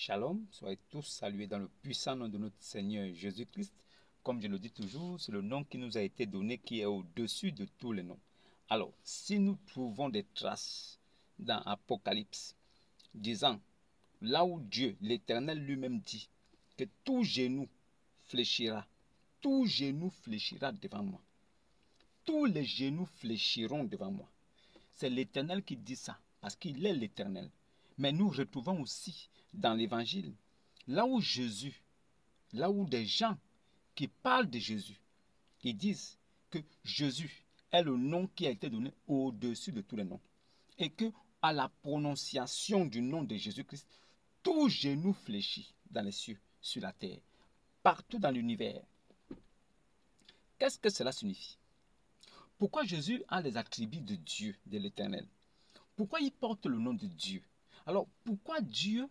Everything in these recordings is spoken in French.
Shalom, soyez tous salués dans le puissant nom de notre Seigneur Jésus-Christ. Comme je le dis toujours, c'est le nom qui nous a été donné qui est au-dessus de tous les noms. Alors, si nous trouvons des traces dans Apocalypse disant, là où Dieu, l'Éternel lui-même dit, que tout genou fléchira devant moi. Tous les genoux fléchiront devant moi. C'est l'Éternel qui dit ça, parce qu'il est l'Éternel. Mais nous retrouvons aussi dans l'Évangile, là où des gens qui parlent de Jésus, ils disent que Jésus est le nom qui a été donné au-dessus de tous les noms. Et que à la prononciation du nom de Jésus-Christ, tout genou fléchit dans les cieux, sur la terre, partout dans l'univers. Qu'est-ce que cela signifie? Pourquoi Jésus a les attributs de Dieu, de l'Éternel? Pourquoi il porte le nom de Dieu? Alors, pourquoi Dieu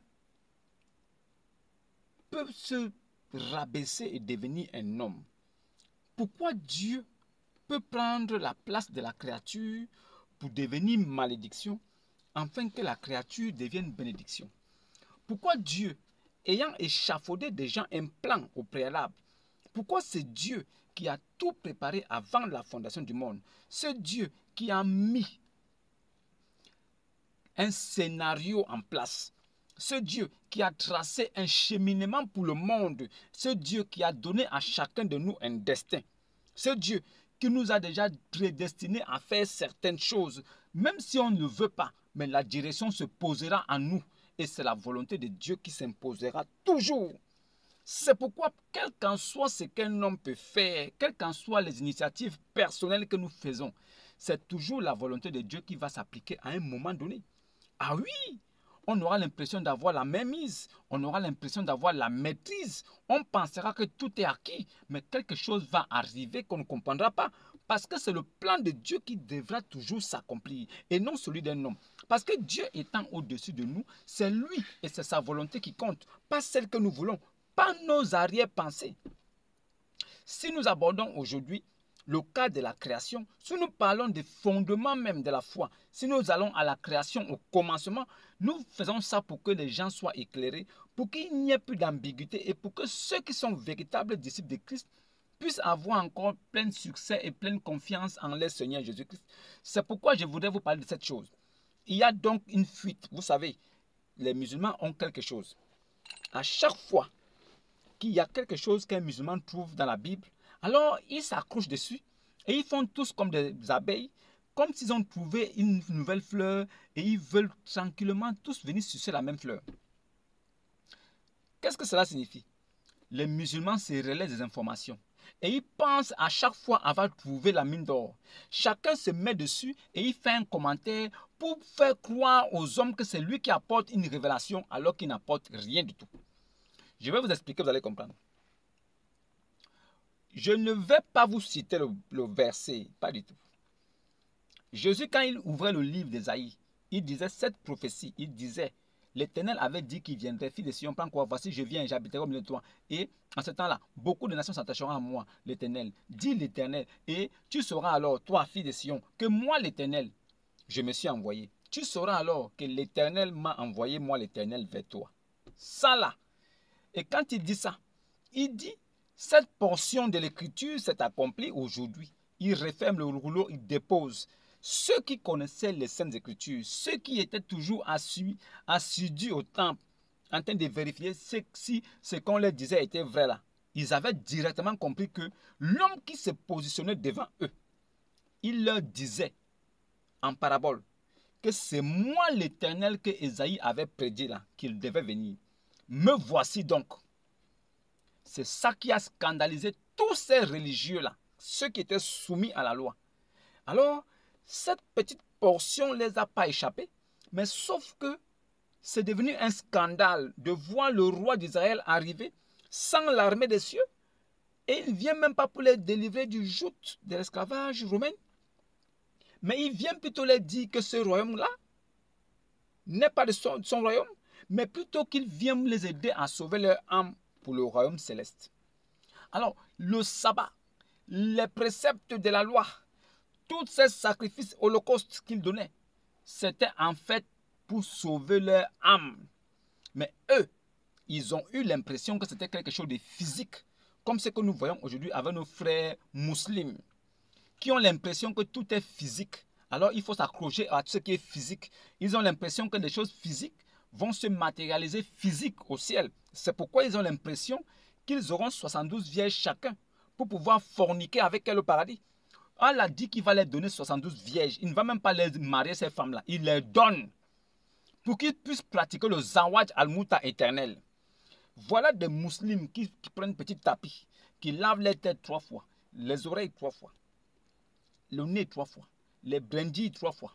peut se rabaisser et devenir un homme? Pourquoi Dieu peut prendre la place de la créature pour devenir malédiction, afin que la créature devienne bénédiction? Pourquoi Dieu, ayant échafaudé déjà un plan au préalable, pourquoi c'est Dieu qui a tout préparé avant la fondation du monde? C'est Dieu qui a mis un scénario en place. Ce Dieu qui a tracé un cheminement pour le monde. Ce Dieu qui a donné à chacun de nous un destin. Ce Dieu qui nous a déjà prédestinés à faire certaines choses. Même si on ne veut pas, mais la direction se posera en nous. Et c'est la volonté de Dieu qui s'imposera toujours. C'est pourquoi, quel qu'en soit ce qu'un homme peut faire, quelles qu'en soient les initiatives personnelles que nous faisons, c'est toujours la volonté de Dieu qui va s'appliquer à un moment donné. Ah oui, on aura l'impression d'avoir la mainmise, on aura l'impression d'avoir la maîtrise. On pensera que tout est acquis, mais quelque chose va arriver qu'on ne comprendra pas. Parce que c'est le plan de Dieu qui devra toujours s'accomplir et non celui d'un homme. Parce que Dieu étant au-dessus de nous, c'est lui et c'est sa volonté qui compte, pas celle que nous voulons, pas nos arrière-pensées. Si nous abordons aujourd'hui le cas de la création, si nous parlons des fondements même de la foi, si nous allons à la création au commencement, nous faisons ça pour que les gens soient éclairés, pour qu'il n'y ait plus d'ambiguïté et pour que ceux qui sont véritables disciples de Christ puissent avoir encore plein succès et pleine confiance en leur Seigneur Jésus-Christ. C'est pourquoi je voudrais vous parler de cette chose. Il y a donc une fuite. Vous savez, les musulmans ont quelque chose. À chaque fois qu'il y a quelque chose qu'un musulman trouve dans la Bible, alors ils s'accrochent dessus et ils font tous comme des abeilles, comme s'ils ont trouvé une nouvelle fleur et ils veulent tranquillement tous venir sucer la même fleur. Qu'est-ce que cela signifie? Les musulmans se relaient des informations et ils pensent à chaque fois avoir trouvé la mine d'or. Chacun se met dessus et il fait un commentaire pour faire croire aux hommes que c'est lui qui apporte une révélation alors qu'il n'apporte rien du tout. Je vais vous expliquer, vous allez comprendre. Je ne vais pas vous citer le verset, pas du tout. Jésus, quand il ouvrait le livre d'Ésaïe, il disait cette prophétie, il disait, l'Éternel avait dit qu'il viendrait, fille de Sion, prends quoi, voici je viens, j'habiterai au milieu de toi. Et en ce temps-là, beaucoup de nations s'attacheront à moi, l'Éternel. Dit l'Éternel, et tu sauras alors, toi, fille de Sion, que moi, l'Éternel, je me suis envoyé. Tu sauras alors que l'Éternel m'a envoyé, moi, l'Éternel, vers toi. Ça là. Et quand il dit ça, il dit, cette portion de l'écriture s'est accomplie aujourd'hui. Il referme le rouleau, il dépose. Ceux qui connaissaient les Saintes Écritures, ceux qui étaient toujours assidus au temple, en train de vérifier si ce qu'on leur disait était vrai là, ils avaient directement compris que l'homme qui se positionnait devant eux, il leur disait en parabole que c'est moi l'Éternel que Ésaïe avait prédit là, qu'il devait venir. Me voici donc. C'est ça qui a scandalisé tous ces religieux-là, ceux qui étaient soumis à la loi. Alors, cette petite portion ne les a pas échappés, mais sauf que c'est devenu un scandale de voir le roi d'Israël arriver sans l'armée des cieux, et il ne vient même pas pour les délivrer du joug de l'esclavage romain, mais il vient plutôt les dire que ce royaume-là n'est pas de son royaume, mais plutôt qu'il vient les aider à sauver leur âme pour le royaume céleste. Alors, le sabbat, les préceptes de la loi, tous ces sacrifices holocaustes qu'ils donnaient, c'était en fait pour sauver leur âme. Mais eux, ils ont eu l'impression que c'était quelque chose de physique, comme ce que nous voyons aujourd'hui avec nos frères musulmans, qui ont l'impression que tout est physique. Alors il faut s'accrocher à ce qui est physique. Ils ont l'impression que les choses physiques vont se matérialiser physique au ciel. C'est pourquoi ils ont l'impression qu'ils auront 72 vierges chacun pour pouvoir forniquer avec elles au paradis. Allah dit qu'il va leur donner 72 vierges. Il ne va même pas les marier, ces femmes-là. Il les donne pour qu'ils puissent pratiquer le zawaj al-muta éternel. Voilà des musulmans qui prennent un petit tapis, qui lavent les têtes 3 fois, les oreilles 3 fois, le nez 3 fois, les brindilles 3 fois.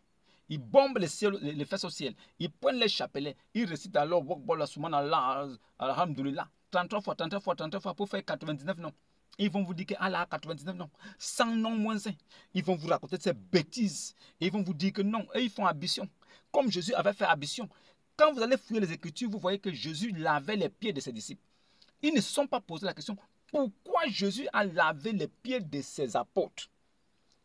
Ils bombent les fesses au ciel. Ils prennent les chapelets. Ils récitent alors Wakbala Subhanallah, Alhamdulillah, 33 fois, 33 fois, 33 fois pour faire 99 noms. Ils vont vous dire que Allah a 99 noms, 100 noms moins 1. Ils vont vous raconter ces bêtises. Et ils vont vous dire que non, eux ils font ablution. Comme Jésus avait fait ablution. Quand vous allez fouiller les Écritures, vous voyez que Jésus lavait les pieds de ses disciples. Ils ne se sont pas posé la question, pourquoi Jésus a lavé les pieds de ses apôtres?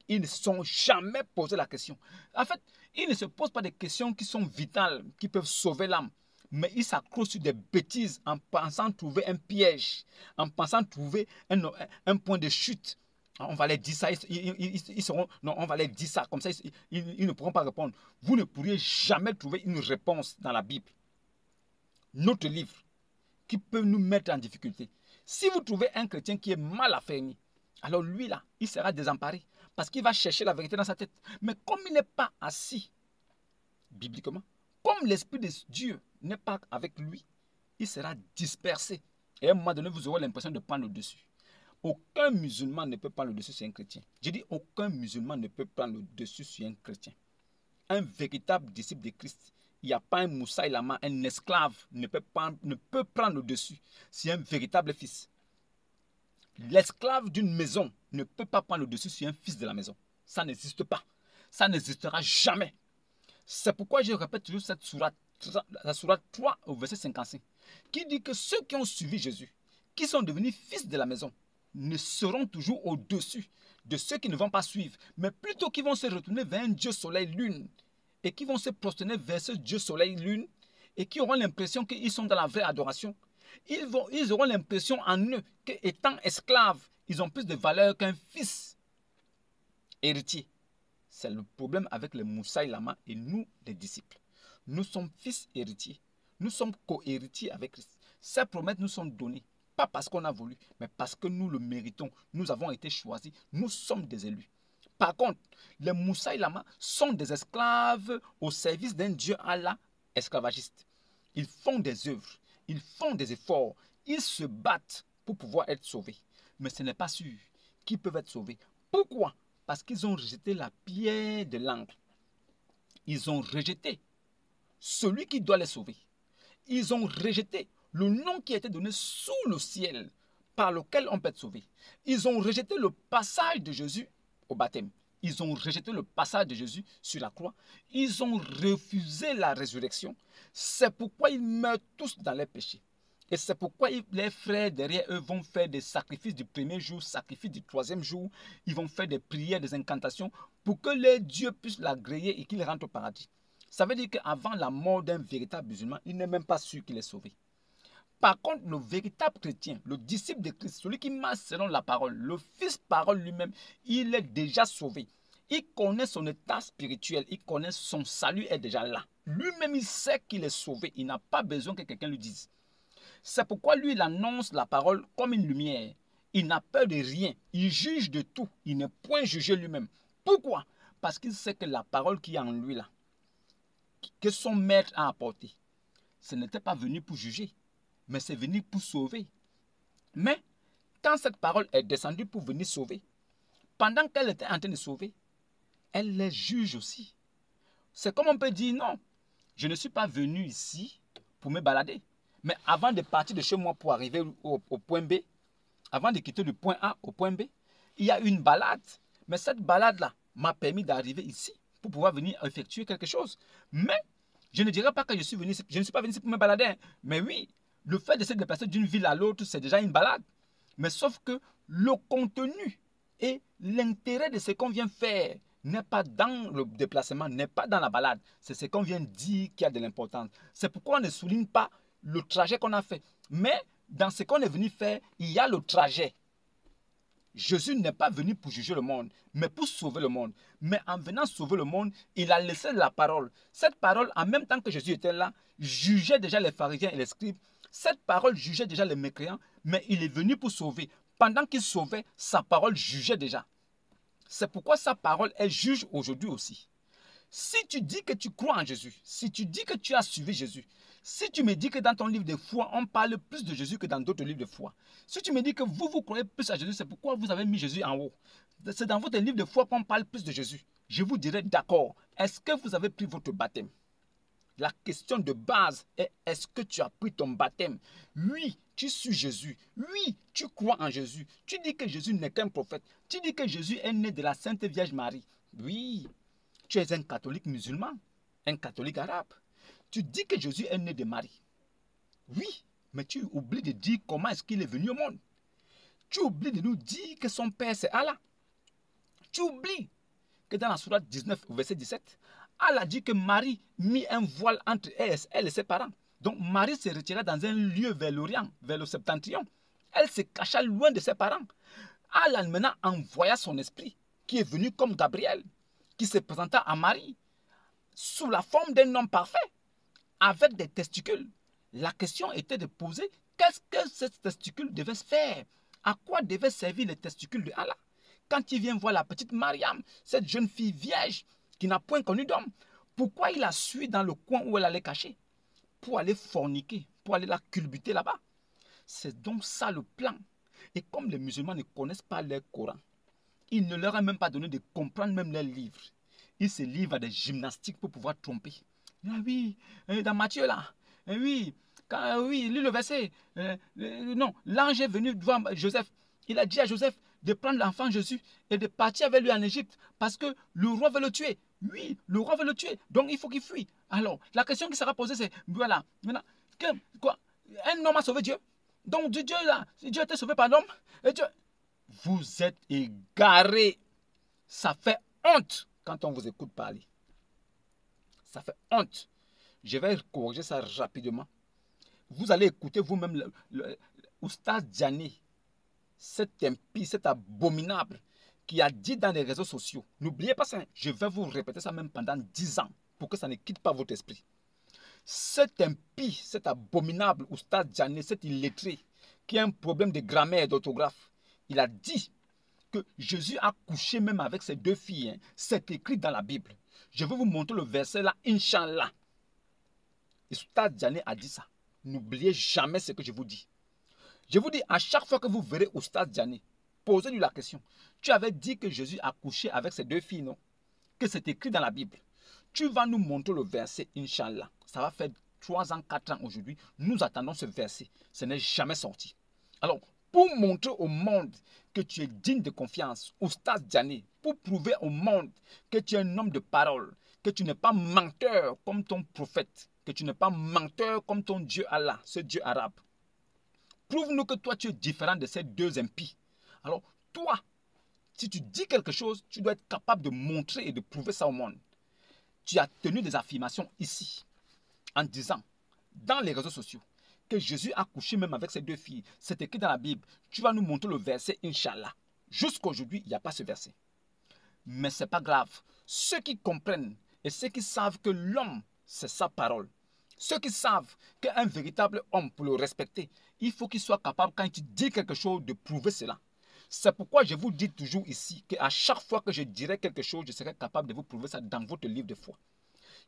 Ils ne se sont jamais posé la question. En fait, ils ne se posent pas des questions qui sont vitales, qui peuvent sauver l'âme. Mais ils s'accrochent sur des bêtises en pensant trouver un piège, en pensant trouver un point de chute. On va leur dire ça, ils seront, non, on va leur dire ça, comme ça ils ne pourront pas répondre. Vous ne pourriez jamais trouver une réponse dans la Bible, notre livre, qui peut nous mettre en difficulté. Si vous trouvez un chrétien qui est mal affermi, alors lui là, il sera désemparé. Parce qu'il va chercher la vérité dans sa tête. Mais comme il n'est pas assis, bibliquement, comme l'Esprit de Dieu n'est pas avec lui, il sera dispersé. Et à un moment donné, vous aurez l'impression de prendre le dessus. Aucun musulman ne peut prendre le dessus sur un chrétien. Je dis, aucun musulman ne peut prendre le dessus sur un chrétien. Un véritable disciple de Christ, il n'y a pas un moussaïlama, un esclave ne peut prendre le dessus sur un véritable fils. L'esclave d'une maison ne peut pas prendre le dessus sur un fils de la maison. Ça n'existe pas. Ça n'existera jamais. C'est pourquoi je répète toujours cette sourate, la sourate 3 au verset 55, qui dit que ceux qui ont suivi Jésus, qui sont devenus fils de la maison, ne seront toujours au-dessus de ceux qui ne vont pas suivre, mais plutôt qui vont se retourner vers un Dieu soleil lune, et qui vont se prosterner vers ce Dieu soleil lune, et qui auront l'impression qu'ils sont dans la vraie adoration. Ils auront l'impression en eux qu'étant esclaves, ils ont plus de valeur qu'un fils héritier. C'est le problème avec les moussaïlama et nous, les disciples. Nous sommes fils héritiers. Nous sommes co-héritiers avec Christ. Ces promesses nous sont données, pas parce qu'on a voulu, mais parce que nous le méritons. Nous avons été choisis. Nous sommes des élus. Par contre, les moussaïlama sont des esclaves au service d'un Dieu Allah esclavagiste. Ils font des œuvres. Ils font des efforts, ils se battent pour pouvoir être sauvés. Mais ce n'est pas sûr qu'ils peuvent être sauvés. Pourquoi? Parce qu'ils ont rejeté la pierre de l'angle. Ils ont rejeté celui qui doit les sauver. Ils ont rejeté le nom qui a été donné sous le ciel par lequel on peut être sauvé. Ils ont rejeté le passage de Jésus au baptême. Ils ont rejeté le passage de Jésus sur la croix. Ils ont refusé la résurrection. C'est pourquoi ils meurent tous dans les péchés. Et c'est pourquoi les frères derrière eux vont faire des sacrifices du premier jour, sacrifices du troisième jour. Ils vont faire des prières, des incantations pour que les dieux puissent l'agréer et qu'il rentre au paradis. Ça veut dire qu'avant la mort d'un véritable musulman, il n'est même pas sûr qu'il est sauvé. Par contre, le véritable chrétien, le disciple de Christ, celui qui marche selon la parole, le Fils parole lui-même, il est déjà sauvé. Il connaît son état spirituel, il connaît son salut est déjà là. Lui-même, il sait qu'il est sauvé. Il n'a pas besoin que quelqu'un lui dise. C'est pourquoi lui, il annonce la parole comme une lumière. Il n'a peur de rien. Il juge de tout. Il n'est point jugé lui-même. Pourquoi? Parce qu'il sait que la parole qui est en lui là, que son maître a apportée, ce n'était pas venu pour juger, mais c'est venu pour sauver. Mais quand cette parole est descendue pour venir sauver, pendant qu'elle était en train de sauver, elle les juge aussi. C'est comme on peut dire non, je ne suis pas venu ici pour me balader. Mais avant de partir de chez moi pour arriver au point B, avant de quitter le point A au point B, il y a une balade. Mais cette balade-là m'a permis d'arriver ici pour pouvoir venir effectuer quelque chose. Mais je ne dirais pas que je ne suis pas venu ici pour me balader. Mais oui, le fait de se déplacer d'une ville à l'autre, c'est déjà une balade. Mais sauf que le contenu et l'intérêt de ce qu'on vient faire n'est pas dans le déplacement, n'est pas dans la balade. C'est ce qu'on vient dire qui a de l'importance. C'est pourquoi on ne souligne pas le trajet qu'on a fait. Mais dans ce qu'on est venu faire, il y a le trajet. Jésus n'est pas venu pour juger le monde, mais pour sauver le monde. Mais en venant sauver le monde, il a laissé la parole. Cette parole, en même temps que Jésus était là, jugeait déjà les pharisiens et les scribes. Cette parole jugeait déjà les mécréants, mais il est venu pour sauver. Pendant qu'il sauvait, sa parole jugeait déjà. C'est pourquoi sa parole, elle juge aujourd'hui aussi. Si tu dis que tu crois en Jésus, si tu dis que tu as suivi Jésus, si tu me dis que dans ton livre de foi, on parle plus de Jésus que dans d'autres livres de foi, si tu me dis que vous croyez plus à Jésus, c'est pourquoi vous avez mis Jésus en haut. C'est dans votre livre de foi qu'on parle plus de Jésus. Je vous dirais d'accord. Est-ce que vous avez pris votre baptême? La question de base est, est-ce que tu as pris ton baptême? Oui, tu suis Jésus. Oui, tu crois en Jésus. Tu dis que Jésus n'est qu'un prophète. Tu dis que Jésus est né de la Sainte Vierge Marie. Oui, tu es un catholique musulman, un catholique arabe. Tu dis que Jésus est né de Marie. Oui, mais tu oublies de dire comment est-ce qu'il est venu au monde. Tu oublies de nous dire que son père c'est Allah. Tu oublies que dans la sourate 19, au verset 17, Allah dit que Marie mit un voile entre elle et ses parents. Donc Marie se retira dans un lieu vers l'Orient, vers le septentrion. Elle se cacha loin de ses parents. Allah maintenant envoya son esprit, qui est venu comme Gabriel, qui se présenta à Marie, sous la forme d'un homme parfait, avec des testicules. La question était de poser, qu'est-ce que ces testicules devaient faire? À quoi devaient servir les testicules de Allah? Quand il vient voir la petite Mariam, cette jeune fille vierge, qui n'a point connu d'homme, pourquoi il la suit dans le coin où elle allait cacher? Pour aller forniquer, pour aller la culbuter là-bas. C'est donc ça le plan. Et comme les musulmans ne connaissent pas leur Coran, il ne leur a même pas donné de comprendre même leurs livres. Ils se livrent à des gymnastiques pour pouvoir tromper. Ah oui, dans Matthieu là, oui, oui, lis le verset. Non, l'ange est venu devant Joseph. Il a dit à Joseph de prendre l'enfant Jésus et de partir avec lui en Égypte parce que le roi veut le tuer. Oui, le roi veut le tuer, donc il faut qu'il fuit. Alors, la question qui sera posée, c'est, voilà, maintenant, quoi, un homme a sauvé Dieu. Donc Dieu là, Dieu a été sauvé par l'homme. Et Dieu, vous êtes égarés. Ça fait honte quand on vous écoute parler. Ça fait honte. Je vais corriger ça rapidement. Vous allez écouter vous-même Oustaz Diané, cet impie, cet abominable, qui a dit dans les réseaux sociaux. N'oubliez pas ça, je vais vous répéter ça même pendant 10 ans, pour que ça ne quitte pas votre esprit. Cet impie, cet abominable Oustaz Diané, cet illettré, qui a un problème de grammaire et d'orthographe, il a dit que Jésus a couché même avec ses deux filles. Hein. C'est écrit dans la Bible. Je vais vous montrer le verset là, Inch'Allah. Et Oustaz Diané a dit ça. N'oubliez jamais ce que je vous dis. Je vous dis, à chaque fois que vous verrez Oustaz Diané, posez-lui la question. Tu avais dit que Jésus a couché avec ses deux filles, non? Que c'est écrit dans la Bible. Tu vas nous montrer le verset, Inch'Allah. Ça va faire 3 ans, 4 ans aujourd'hui. Nous attendons ce verset. Ce n'est jamais sorti. Alors, pour montrer au monde que tu es digne de confiance, Oustaz Diané, pour prouver au monde que tu es un homme de parole, que tu n'es pas menteur comme ton prophète, que tu n'es pas menteur comme ton Dieu Allah, ce Dieu arabe. Prouve-nous que toi, tu es différent de ces deux impies. Alors, toi, si tu dis quelque chose, tu dois être capable de montrer et de prouver ça au monde. Tu as tenu des affirmations ici, en disant, dans les réseaux sociaux, que Jésus a couché même avec ses deux filles. C'est écrit dans la Bible. Tu vas nous montrer le verset, Inch'Allah. Jusqu'aujourd'hui, il n'y a pas ce verset. Mais ce n'est pas grave. Ceux qui comprennent et ceux qui savent que l'homme, c'est sa parole. Ceux qui savent qu'un véritable homme, pour le respecter, il faut qu'il soit capable, quand il dit quelque chose, de prouver cela. C'est pourquoi je vous dis toujours ici qu'à chaque fois que je dirai quelque chose, je serai capable de vous prouver ça dans votre livre de foi.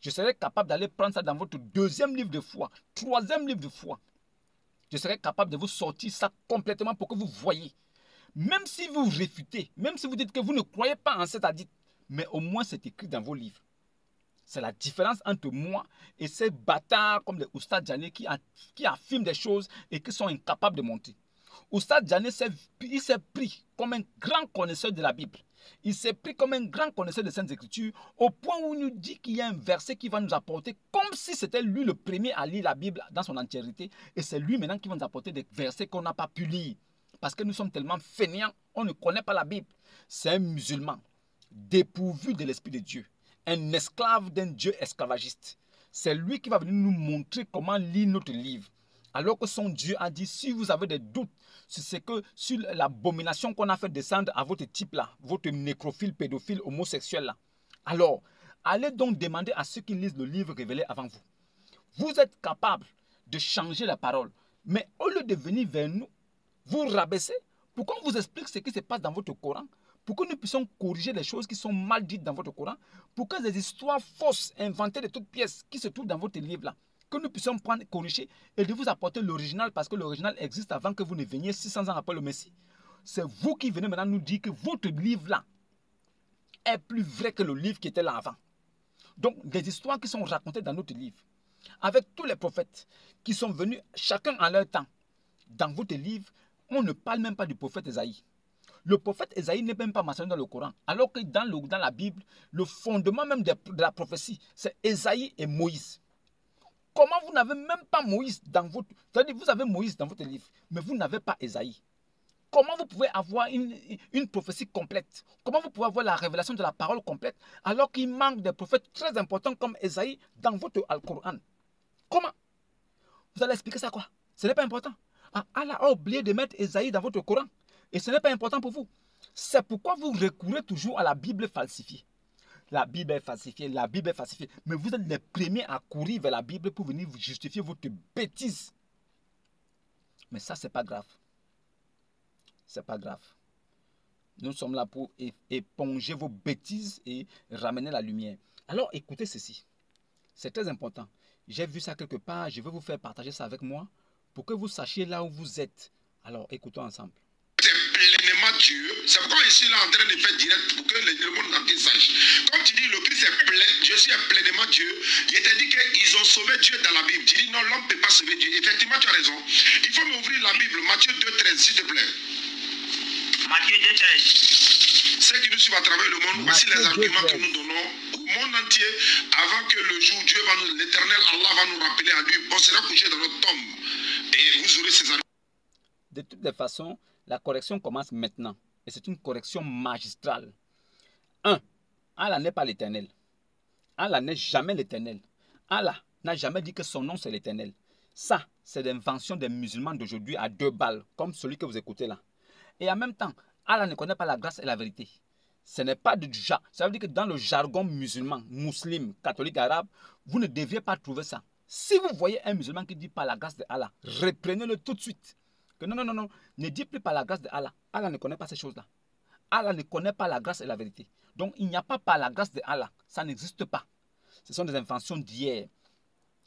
Je serai capable d'aller prendre ça dans votre 2e livre de foi, 3e livre de foi. Je serai capable de vous sortir ça complètement pour que vous voyez. Même si vous réfutez, même si vous dites que vous ne croyez pas en cet hadith, mais au moins c'est écrit dans vos livres. C'est la différence entre moi et ces bâtards comme les Oustaz Diané qui affirment des choses et qui sont incapables de monter. Oustaz Diané il s'est pris comme un grand connaisseur de la Bible. Il s'est pris comme un grand connaisseur des Saintes Écritures au point où il nous dit qu'il y a un verset qui va nous apporter comme si c'était lui le premier à lire la Bible dans son entièreté. Et c'est lui maintenant qui va nous apporter des versets qu'on n'a pas pu lire. Parce que nous sommes tellement fainéants, on ne connaît pas la Bible. C'est un musulman dépourvu de l'Esprit de Dieu. Un esclave d'un Dieu esclavagiste. C'est lui qui va venir nous montrer comment lire notre livre. Alors que son Dieu a dit, si vous avez des doutes sur l'abomination qu'on a fait descendre à votre type là, votre nécrophile, pédophile, homosexuel là, alors allez donc demander à ceux qui lisent le livre révélé avant vous. Vous êtes capable de changer la parole, mais au lieu de venir vers nous, vous rabaissez pour qu'on vous explique ce qui se passe dans votre Coran, pour que nous puissions corriger les choses qui sont mal dites dans votre Coran, pour que les histoires fausses, inventées de toutes pièces qui se trouvent dans votre livre là, que nous puissions prendre, corriger et de vous apporter l'original parce que l'original existe avant que vous ne veniez 600 ans après le Messie. C'est vous qui venez maintenant nous dire que votre livre là est plus vrai que le livre qui était là avant. Donc, des histoires qui sont racontées dans notre livre, avec tous les prophètes qui sont venus chacun en leur temps, dans votre livre, on ne parle même pas du prophète Esaïe. Le prophète Esaïe n'est même pas mentionné dans le Coran, alors que dans la Bible, le fondement même de la prophétie, c'est Esaïe et Moïse. Comment vous n'avez même pas Moïse dans votre... C'est-à-dire vous avez Moïse dans votre livre, mais vous n'avez pas Esaïe. Comment vous pouvez avoir une prophétie complète? Comment vous pouvez avoir la révélation de la parole complète alors qu'il manque des prophètes très importants comme Esaïe dans votre Al-Coran? Comment? Vous allez expliquer ça quoi? Ce n'est pas important. Allah a oublié de mettre Esaïe dans votre Coran. Et ce n'est pas important pour vous. C'est pourquoi vous recourez toujours à la Bible falsifiée. La Bible est falsifiée, la Bible est falsifiée. Mais vous êtes les premiers à courir vers la Bible pour venir vous justifier votre bêtise. Mais ça, ce n'est pas grave. Ce n'est pas grave. Nous sommes là pour éponger vos bêtises et ramener la lumière. Alors, écoutez ceci. C'est très important. J'ai vu ça quelque part. Je vais vous faire partager ça avec moi pour que vous sachiez là où vous êtes. Alors, écoutons ensemble. C'est pleinement Dieu. C'est pourquoi je suis là en train de faire direct pour que le monde entier sache. Comme tu dis, le Christ est plein, Jésus est pleinement Dieu. Il t'a dit qu'ils ont sauvé Dieu dans la Bible. Tu dis non, l'homme ne peut pas sauver Dieu. Effectivement, tu as raison. Il faut m'ouvrir la Bible, Matthieu 2,13, s'il te plaît. Matthieu 2,13. Ceux qui nous suivent à travers le monde, voici les arguments que nous donnons au monde entier avant que le jour Dieu va nous, l'éternel Allah va nous rappeler à lui. On sera couché dans notre tombe. Et vous aurez ces arguments. De toutes les façons, la correction commence maintenant. Et c'est une correction magistrale. 1. Allah n'est pas l'éternel. Allah n'est jamais l'éternel. Allah n'a jamais dit que son nom c'est l'éternel. Ça, c'est l'invention des musulmans d'aujourd'hui à 2 balles, comme celui que vous écoutez là. Et en même temps, Allah ne connaît pas la grâce et la vérité. Ce n'est pas du jargon. Ça veut dire que dans le jargon musulman, musulman, catholique, arabe, vous ne devriez pas trouver ça. Si vous voyez un musulman qui dit par la grâce de Allah, reprenez-le tout de suite. Que non, non, non, non, ne dis plus par la grâce de Allah. Allah ne connaît pas ces choses-là. Allah ne connaît pas la grâce et la vérité. Donc, il n'y a pas par la grâce de Allah. Ça n'existe pas. Ce sont des inventions d'hier.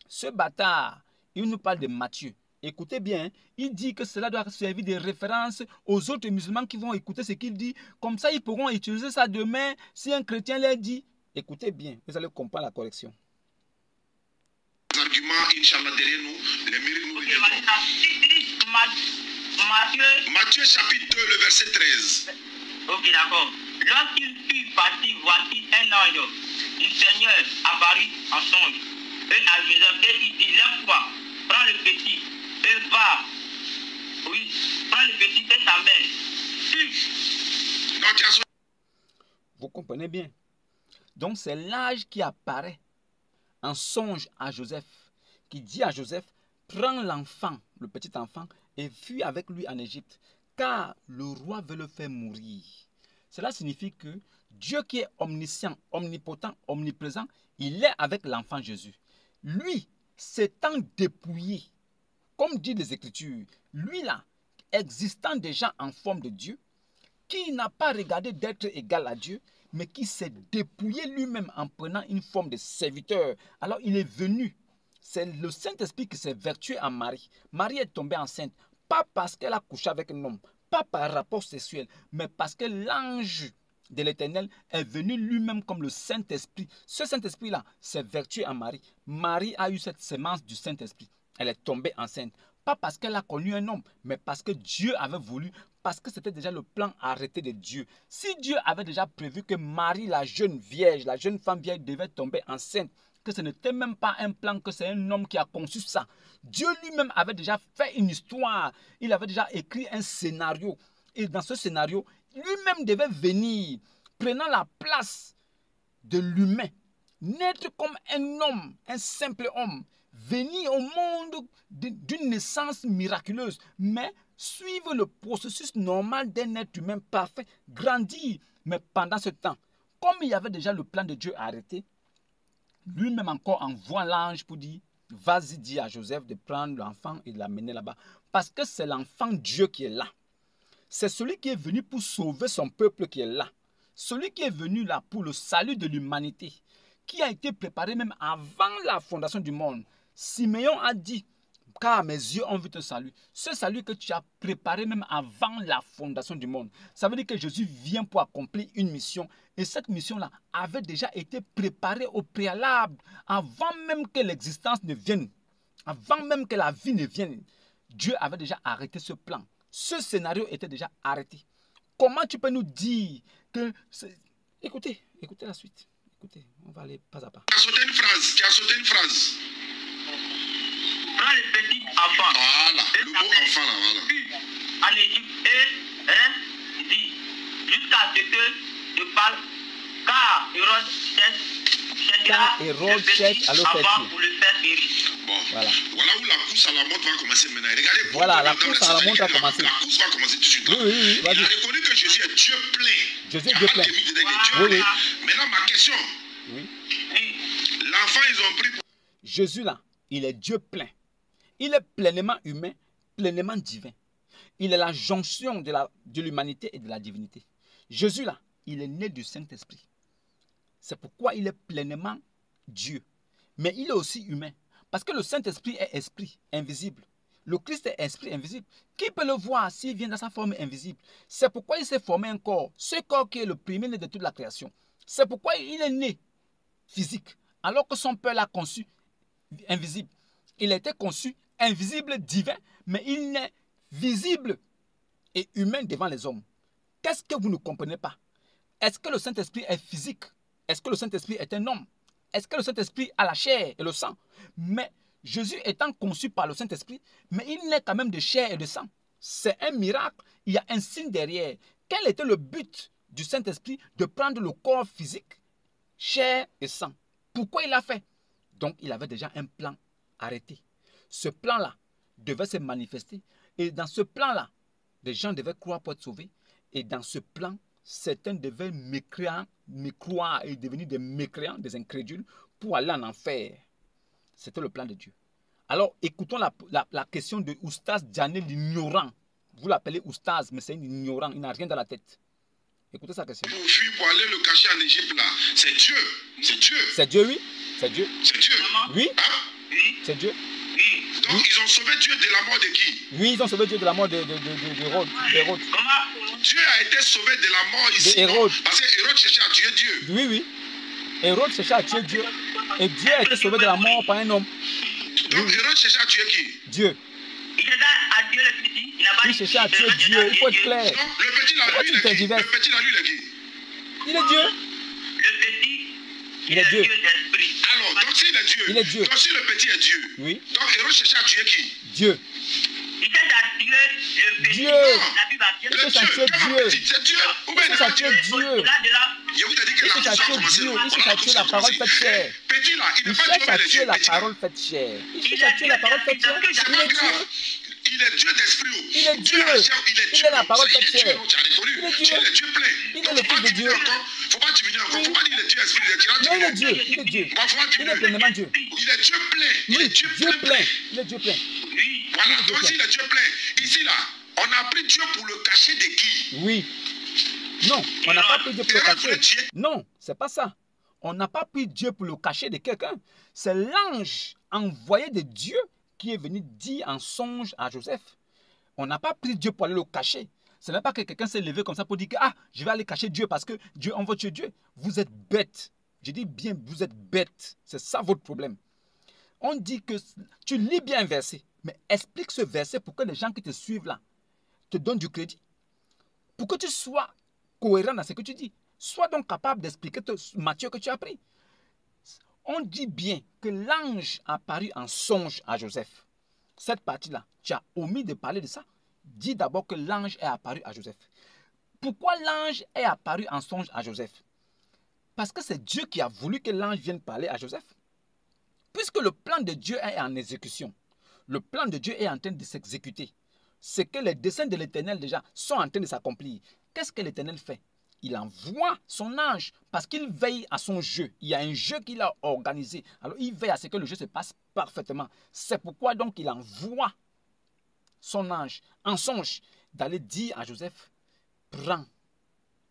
Ce bâtard, il nous parle de Matthieu. Écoutez bien, il dit que cela doit servir de référence aux autres musulmans qui vont écouter ce qu'il dit. Comme ça, ils pourront utiliser ça demain si un chrétien leur dit. Écoutez bien, vous allez comprendre la correction. Arguments, Inch'Allah, derrière nous, les mérites nous reviendront. Matthieu chapitre 2, le verset 13. Ok, d'accord. Lorsqu'il fut parti, voici un ange du Seigneur apparut en songe. Et à Joseph, et il dit, lève-toi, prends le petit, et va. Oui, prends le petit et ta mère. Vous comprenez bien. Donc c'est l'ange qui apparaît en songe à Joseph, qui dit à Joseph, prends l'enfant, le petit enfant, et fuis avec lui en Égypte, car le roi veut le faire mourir. Cela signifie que Dieu qui est omniscient, omnipotent, omniprésent, il est avec l'enfant Jésus. Lui, s'étant dépouillé, comme dit les Écritures, lui là, existant déjà en forme de Dieu, qui n'a pas regardé d'être égal à Dieu, mais qui s'est dépouillé lui-même en prenant une forme de serviteur. Alors il est venu. C'est le Saint-Esprit qui s'est vertué en Marie. Marie est tombée enceinte, pas parce qu'elle a couché avec un homme, pas par rapport sexuel, mais parce que l'ange de l'Éternel est venu lui-même comme le Saint-Esprit. Ce Saint-Esprit-là s'est vertué en Marie. Marie a eu cette sémence du Saint-Esprit. Elle est tombée enceinte. Pas parce qu'elle a connu un homme, mais parce que Dieu avait voulu, parce que c'était déjà le plan arrêté de Dieu. Si Dieu avait déjà prévu que Marie, la jeune vierge, la jeune femme vierge devait tomber enceinte, que ce n'était même pas un plan, que c'est un homme qui a conçu ça. Dieu lui-même avait déjà fait une histoire. Il avait déjà écrit un scénario. Et dans ce scénario, lui-même devait venir, prenant la place de l'humain, naître comme un homme, un simple homme, venir au monde d'une naissance miraculeuse, mais suivre le processus normal d'un être humain parfait, grandir. Mais pendant ce temps, comme il y avait déjà le plan de Dieu arrêté, lui-même encore envoie l'ange pour dire, vas-y, dis à Joseph de prendre l'enfant et de l'amener là-bas. Parce que c'est l'enfant Dieu qui est là. C'est celui qui est venu pour sauver son peuple qui est là. Celui qui est venu là pour le salut de l'humanité, qui a été préparé même avant la fondation du monde. Siméon a dit, car mes yeux ont vu ton salut. Ce salut que tu as préparé même avant la fondation du monde. Ça veut dire que Jésus vient pour accomplir une mission. Et cette mission-là avait déjà été préparée au préalable, avant même que l'existence ne vienne, avant même que la vie ne vienne. Dieu avait déjà arrêté ce plan. Ce scénario était déjà arrêté. Comment tu peux nous dire que... Écoutez la suite. Écoutez, on va aller pas à pas. Tu as sauté une phrase. Prends le petit enfant. Voilà, le mot enfant là, voilà. En Égypte et dit, jusqu'à ce que je parle, car Hérode cherche à le faire pour le faire périr. Bon, voilà où la course à la montre va commencer maintenant. Regardez, voilà, la course à la montre va commencer. La course va commencer tout de suite. Oui, il a reconnu que Jésus est Dieu plein. Jésus est Dieu plein. Oui. Maintenant, ma question. Oui. L'enfant, ils ont pris. Jésus là, il est Dieu plein. Il est pleinement humain, pleinement divin. Il est la jonction de l'humanité et de la divinité. Jésus là, il est né du Saint-Esprit. C'est pourquoi il est pleinement Dieu. Mais il est aussi humain. Parce que le Saint-Esprit est esprit invisible. Le Christ est esprit invisible. Qui peut le voir s'il vient dans sa forme invisible? C'est pourquoi il s'est formé un corps. Ce corps qui est le premier-né de toute la création. C'est pourquoi il est né physique. Alors que son père l'a conçu invisible. Il a été conçu invisible, divin, mais il n'est visible et humain devant les hommes. Qu'est-ce que vous ne comprenez pas? Est-ce que le Saint-Esprit est physique? Est-ce que le Saint-Esprit est un homme? Est-ce que le Saint-Esprit a la chair et le sang? Mais Jésus étant conçu par le Saint-Esprit, mais il n'est quand même de chair et de sang. C'est un miracle. Il y a un signe derrière. Quel était le but du Saint-Esprit de prendre le corps physique, chair et sang? Pourquoi il l'a fait? Donc, il avait déjà un plan arrêté. Ce plan-là devait se manifester. Et dans ce plan-là, des gens devaient croire pour être sauvés. Et dans ce plan, certains devaient mécroire et devenir des mécréants, des incrédules, pour aller en enfer. C'était le plan de Dieu. Alors, écoutons la question de Oustaz Diané l'ignorant. Vous l'appelez Oustaz, mais c'est un ignorant, il n'a rien dans la tête. Écoutez sa question. Pour fuir, pour aller le cacher en Égypte, là, c'est Dieu. C'est Dieu. C'est Dieu, oui. C'est Dieu. C'est Dieu. Oui. Hein? Oui. C'est Dieu. Oui. Donc, ils ont sauvé Dieu de la mort de qui? Oui, ils ont sauvé Dieu de la mort d'Hérode. Comment? Dieu a été sauvé de la mort ici. Hérode. Parce que Hérode cherchait à tuer Dieu. Oui. Hérode cherchait à tuer Dieu. Et Dieu a été sauvé de la mort par un homme. Donc, Hérode cherchait à tuer qui? Dieu. Il cherchait à tuer le petit. Il cherchait à tuer Dieu. Il faut être clair. Non, le petit là, lui, il est qui? Le petit là, lui, il est qui? Il est Dieu. Le petit, Il est Dieu. d'esprit. Alors, donc s'il est Dieu, Il est Dieu. donc si le petit est Dieu, Oui. donc Hérode cherchait à tuer qui? Dieu. Il cherche à tuer le petit. Dieu. La Bible a dit. Le cherche à tuer Comment Dieu. petit? C'est Dieu. Ou bien Il cherche à tuer Dieu. Là, de là, Je vous ai dit que Il la cherche à course a tuer commencé. Dieu. Il cherche à tuer la parole faite chair. Petit là, il Il n'est pas Dieu, cherche mais à il est tuer Dieu. la Petit là. parole faite chair. Il cherche à tuer la parole faite chair. Il C'est est pas Dieu. grave. Il est Dieu d'esprit. Il est Dieu. La chair, il est Il Dieu. est la parole Ça, il est faite Dieu, chair. non, tu as reconnu. Il est Tu Dieu. es le Dieu plein. Il est Donc, le faut pas Fils de diminuer Dieu. encore. Faut pas diminuer encore. Oui. Faut pas dire il est Dieu esprit. Il est Non, il est Dieu. Dieu. Il est Dieu. Faut pas Il est diminuer. pleinement Dieu. Il est Dieu plein. Il est Oui, Dieu Dieu plein. plein. Il est Dieu plein. oui. Voilà. Il est Dieu Donc plein. s'il est Dieu plein, ici là, on a pris Dieu pour le cacher de qui? Oui. Non, on n'a pas pris Dieu pour le Hérode voulait cacher. tuer. Non, c'est pas ça. On n'a pas pris Dieu pour le cacher de quelqu'un. C'est l'ange envoyé de Dieu qui est venu dire en songe à Joseph. On n'a pas pris Dieu pour aller le cacher. Ce n'est pas que quelqu'un s'est levé comme ça pour dire que je vais aller cacher Dieu parce que Dieu, on veut tuer Dieu. Vous êtes bête. Je dis bien, vous êtes bête. C'est ça votre problème. On dit que tu lis bien un verset, mais explique ce verset pour que les gens qui te suivent là te donnent du crédit. Pour que tu sois cohérent dans ce que tu dis. Sois donc capable d'expliquer Matthieu que tu as pris. On dit bien que l'ange a apparu en songe à Joseph. Cette partie-là, tu as omis de parler de ça. Dis d'abord que l'ange est apparu à Joseph. Pourquoi l'ange est apparu en songe à Joseph? Parce que c'est Dieu qui a voulu que l'ange vienne parler à Joseph. puisque le plan de Dieu est en exécution, le plan de Dieu est en train de s'exécuter, c'est que les desseins de l'Éternel déjà sont en train de s'accomplir. Qu'est-ce que l'Éternel fait? Il envoie son ange parce qu'il veille à son jeu. Il y a un jeu qu'il a organisé. Alors il veille à ce que le jeu se passe parfaitement. C'est pourquoi donc il envoie son ange en songe d'aller dire à Joseph, prends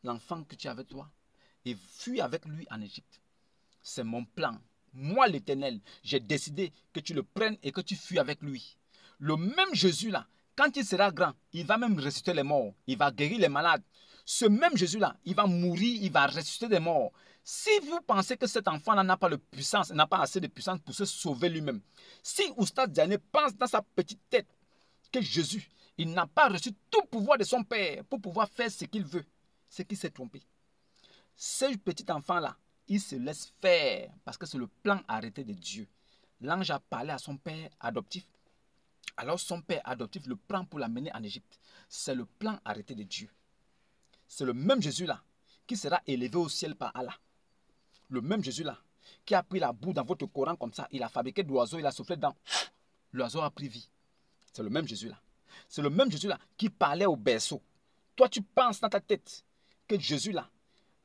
l'enfant que tu as avec toi et fuis avec lui en Égypte. C'est mon plan. Moi l'Éternel, j'ai décidé que tu le prennes et que tu fuis avec lui. Le même Jésus là, quand il sera grand, il va même ressusciter les morts. Il va guérir les malades. Ce même Jésus-là, il va mourir, il va ressusciter des morts. Si vous pensez que cet enfant-là n'a pas de puissance, n'a pas assez de puissance pour se sauver lui-même, si Oustaz Diané pense dans sa petite tête que Jésus, il n'a pas reçu tout pouvoir de son Père pour pouvoir faire ce qu'il veut, c'est qu'il s'est trompé. Ce petit enfant-là, il se laisse faire parce que c'est le plan arrêté de Dieu. L'ange a parlé à son père adoptif. Alors son père adoptif le prend pour l'amener en Égypte. C'est le plan arrêté de Dieu. C'est le même Jésus-là qui sera élevé au ciel par Allah. Le même Jésus-là qui a pris la boue dans votre Coran comme ça, il a fabriqué d'oiseaux, il a soufflé dedans. L'oiseau a pris vie. C'est le même Jésus-là. C'est le même Jésus-là qui parlait au berceau. Toi, tu penses dans ta tête que Jésus-là,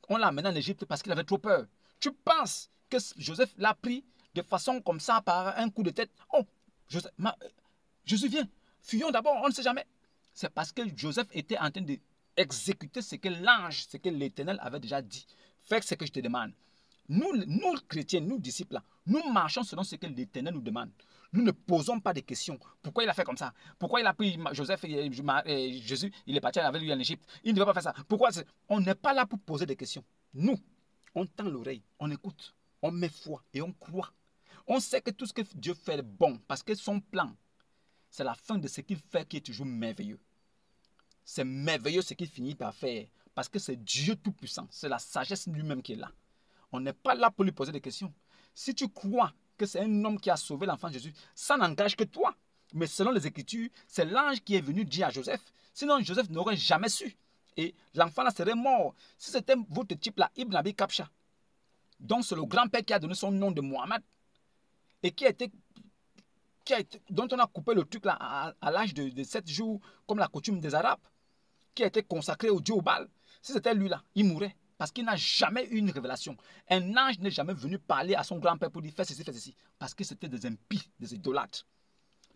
on l'a amené en Égypte parce qu'il avait trop peur. Tu penses que Joseph l'a pris de façon comme ça par un coup de tête. Oh, Jésus vient, fuyons d'abord, on ne sait jamais. C'est parce que Joseph était en train d'exécuter ce que l'ange, ce que l'Éternel avait déjà dit. Fais ce que je te demande. Nous chrétiens, nous disciples, là, nous marchons selon ce que l'Éternel nous demande. Nous ne posons pas de questions. Pourquoi il a fait comme ça? Pourquoi il a pris Joseph et Jésus, il est parti avec lui en Égypte? Il ne devait pas faire ça. Pourquoi? On n'est pas là pour poser des questions. Nous, on tend l'oreille, on écoute, on met foi et on croit. On sait que tout ce que Dieu fait est bon parce que son plan, c'est la fin de ce qu'il fait qui est toujours merveilleux. C'est merveilleux ce qu'il finit par faire parce que c'est Dieu Tout-Puissant. C'est la sagesse lui-même qui est là. On n'est pas là pour lui poser des questions. Si tu crois que c'est un homme qui a sauvé l'enfant Jésus, ça n'engage que toi. Mais selon les Écritures, c'est l'ange qui est venu dire à Joseph. Sinon, Joseph n'aurait jamais su. Et l'enfant là serait mort. Si c'était votre type là, Ibn Abi Kapcha, donc c'est le grand-père qui a donné son nom de Mohammed et dont on a coupé le truc là à l'âge de 7 jours, comme la coutume des Arabes, qui a été consacré au dieu Baal. Si c'était lui là, il mourrait. Parce qu'il n'a jamais eu une révélation. Un ange n'est jamais venu parler à son grand-père pour dire fais ceci, fais ceci. Parce que c'était des impies, des idolâtres.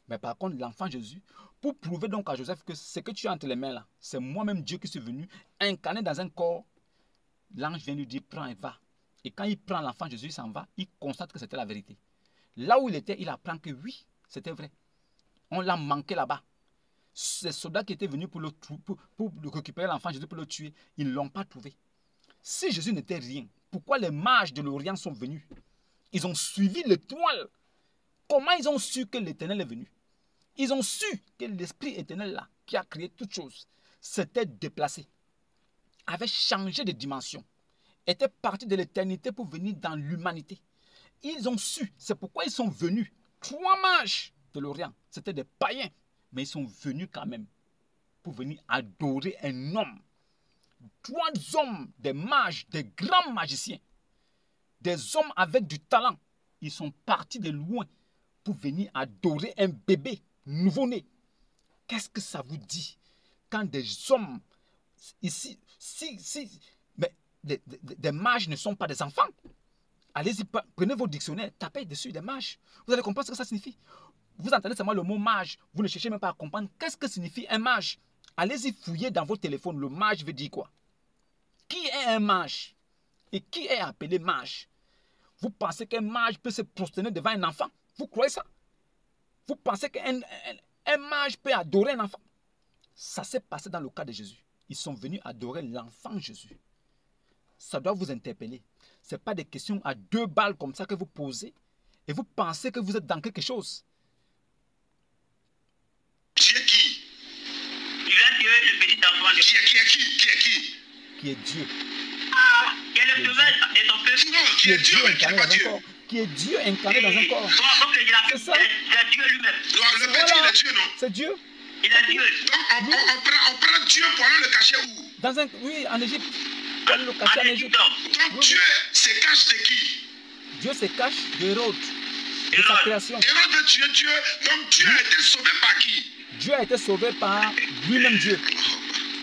Mais par contre, l'enfant Jésus, pour prouver donc à Joseph que ce que tu as entre les mains là, c'est moi-même Dieu qui suis venu, incarné dans un corps, l'ange vient lui dire prends et va. Et quand il prend l'enfant Jésus, il s'en va, il constate que c'était la vérité. Là où il était, il apprend que oui, c'était vrai. On l'a manqué là-bas. Ces soldats qui étaient venus pour récupérer l'enfant Jésus pour le tuer, ils ne l'ont pas trouvé. Si Jésus n'était rien, pourquoi les mages de l'Orient sont venus? Ils ont suivi l'étoile. Comment ils ont su que l'Éternel est venu? Ils ont su que l'Esprit éternel là, qui a créé toutes choses, s'était déplacé, avait changé de dimension, était parti de l'éternité pour venir dans l'humanité. Ils ont su, c'est pourquoi ils sont venus. 3 mages de l'Orient, c'était des païens, mais ils sont venus quand même pour venir adorer un homme. 3 hommes, des mages, des grands magiciens, des hommes avec du talent. Ils sont partis de loin pour venir adorer un bébé nouveau-né. Qu'est-ce que ça vous dit quand des hommes, ici, mais des mages ne sont pas des enfants? Allez-y, prenez vos dictionnaires, tapez dessus des mages. Vous allez comprendre ce que ça signifie. Vous entendez seulement le mot mage, vous ne cherchez même pas à comprendre qu'est-ce que signifie un mage. Allez-y fouiller dans vos téléphones, le mage veut dire quoi? Qui est un mage? Et qui est appelé mage? Vous pensez qu'un mage peut se prosterner devant un enfant? Vous croyez ça? Vous pensez qu'un mage peut adorer un enfant? Ça s'est passé dans le cas de Jésus. Ils sont venus adorer l'enfant Jésus. Ça doit vous interpeller. Ce n'est pas des questions à 2 balles comme ça que vous posez et vous pensez que vous êtes dans quelque chose. Qui est qui? Il va tuer le petit enfant. Qui est qui? Qui est Dieu. Ah, il y a le cheval de ton peuple. Non, qui est Dieu, mais qui n'est pas Dieu. Qui est Dieu incarné dans un corps. C'est ça. C'est Dieu lui-même. Non, le petit, il est Dieu, non? C'est Dieu. Il est Dieu. Donc, on prend Dieu pour aller le cacher où? Oui, en Égypte. Pour aller le cacher en Égypte. Donc, Dieu se cache de qui? Dieu se cache d'Hérode. de sa création. Hérode veut tuer Dieu. Donc Dieu a été sauvé par qui? Dieu a été sauvé par lui-même Dieu.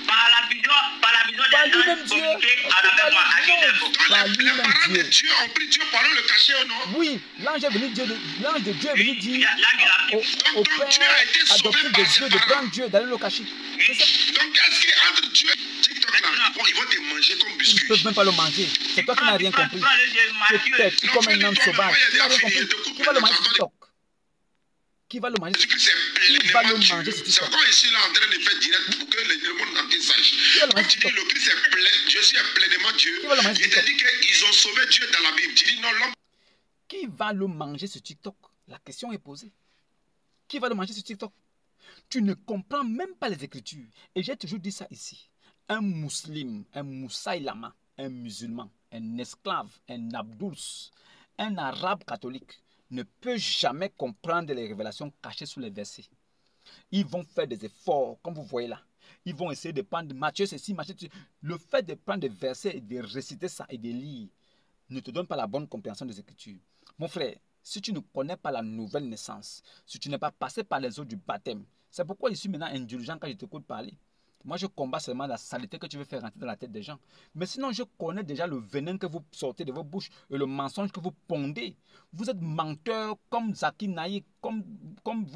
Par la vision Par des lui-même anges Dieu. communiqués avec moi à Genève. Donc Par les lui-même parents de Dieu. Dieu ont pris Dieu pendant le cachet ou non? Oui, l'ange est venu Dieu, l'ange de Dieu est venu dire au Donc père Dieu a été sauvé adoptif par de ses Dieu de parents. prendre Dieu, d'aller le cacher. C'est ça. Donc est-ce qu'entre Dieu et TikTok là, ils vont te manger comme Ils ne biscuit? peuvent même pas le manger. C'est toi qui n'as rien compris. Tu t'es Non, comme un fais-le âne toi-même. sauvage. Moi, il Tu y n'as a rien des compris. affinités. Qui va le manger sur TikTok? Qui va le manger? Jésus-Christ est Qui va le pleinement manger Dieu. sur C'est TikTok? pourquoi ici là en train de faire direct pour que le monde entier sache. Qui va le Quand manger tu dis sur le Christ est plein, Jésus est pleinement Dieu, Qui va le manger sur il t'a TikTok? dit qu'ils ont sauvé Dieu dans la Bible. Tu dis non, l'homme. Qui va le manger sur TikTok? La question est posée. Qui va le manger sur TikTok? Tu ne comprends même pas les Écritures. Et j'ai toujours dit ça ici. Un musulman, un moussaïlama, un musulman, un esclave, un abdouls, un arabe catholique ne peut jamais comprendre les révélations cachées sous les versets. Ils vont faire des efforts, comme vous voyez là. Ils vont essayer de prendre Matthieu ceci, Matthieu ceci. Le fait de prendre des versets et de réciter ça et de lire ne te donne pas la bonne compréhension des Écritures. Mon frère, si tu ne connais pas la nouvelle naissance, si tu n'es pas passé par les eaux du baptême, c'est pourquoi je suis maintenant indulgent quand je t'écoute parler. Moi, je combats seulement la saleté que tu veux faire rentrer dans la tête des gens. Mais sinon, je connais déjà le venin que vous sortez de vos bouches et le mensonge que vous pondez. Vous êtes menteur comme Zaki Naïk, comme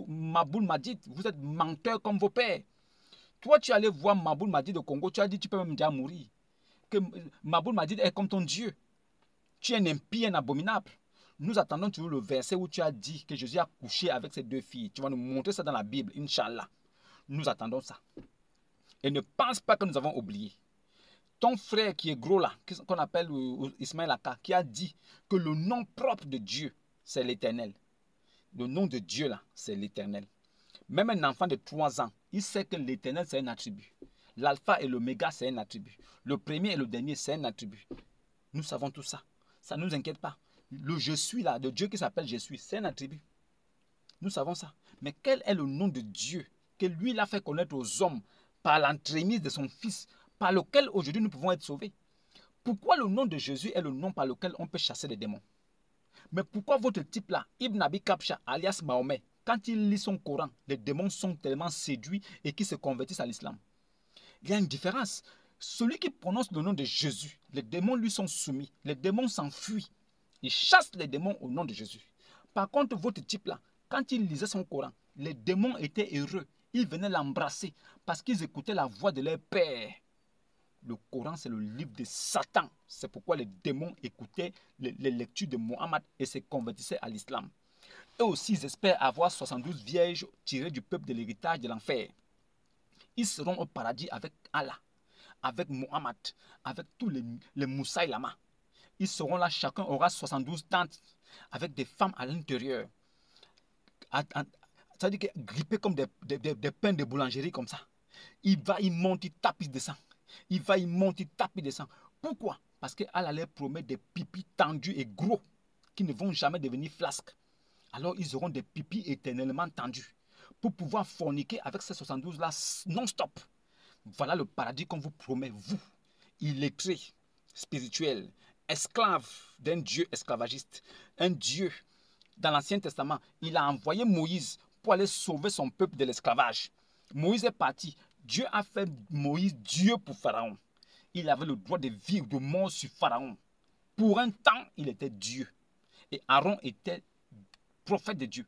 Maboul Madid. Vous êtes menteur comme vos pères. Toi, tu allais voir Maboul Madid au Congo, tu as dit tu peux même déjà mourir. Que Maboul Madid est comme ton Dieu. Tu es un impie, un abominable. Nous attendons toujours le verset où tu as dit que Jésus a couché avec ses deux filles. Tu vas nous montrer ça dans la Bible, Inch'Allah. Nous attendons ça. Et ne pense pas que nous avons oublié. Ton frère qui est gros là, qu'on appelle Ismaël Aka, qui a dit que le nom propre de Dieu, c'est l'Éternel. Le nom de Dieu là, c'est l'Éternel. Même un enfant de 3 ans, il sait que l'Éternel, c'est un attribut. L'alpha et l'oméga, c'est un attribut. Le premier et le dernier, c'est un attribut. Nous savons tout ça. Ça ne nous inquiète pas. Le je suis là, de Dieu qui s'appelle je suis, c'est un attribut. Nous savons ça. Mais quel est le nom de Dieu que lui l'a fait connaître aux hommes par l'entremise de son Fils, par lequel aujourd'hui nous pouvons être sauvés? Pourquoi le nom de Jésus est le nom par lequel on peut chasser les démons? Mais pourquoi votre type là, Ibn Abi Kabsha, alias Mahomet, quand il lit son Coran, les démons sont tellement séduits et qui se convertissent à l'islam? Il y a une différence. Celui qui prononce le nom de Jésus, les démons lui sont soumis, les démons s'enfuient. Il chasse les démons au nom de Jésus. Par contre, votre type là, quand il lisait son Coran, les démons étaient heureux. Ils venaient l'embrasser parce qu'ils écoutaient la voix de leur père. Le Coran, c'est le livre de Satan. C'est pourquoi les démons écoutaient les lectures de Mohammed et se convertissaient à l'islam. Eux aussi, ils espèrent avoir 72 vierges tirées du peuple de l'héritage de l'enfer. Ils seront au paradis avec Allah, avec Mohammed, avec tous les Moussaïlama. Ils seront là, chacun aura 72 tentes avec des femmes à l'intérieur. Ça veut dire que grippés comme des pains de boulangerie comme ça. Il monte, il tape, il descend. Il va, il monte, il tape, il descend. Pourquoi? Parce qu'Allah leur promet des pipis tendus et gros qui ne vont jamais devenir flasques. Alors ils auront des pipis éternellement tendus pour pouvoir forniquer avec ces 72 là non-stop. Voilà le paradis qu'on vous promet, vous, illettrés, spirituels, esclaves d'un Dieu esclavagiste, un Dieu. Dans l'Ancien Testament, il a envoyé Moïse pour aller sauver son peuple de l'esclavage. Moïse est parti. Dieu a fait Moïse Dieu pour Pharaon. Il avait le droit de vivre de mort sur Pharaon. Pour un temps, il était Dieu. Et Aaron était prophète de Dieu.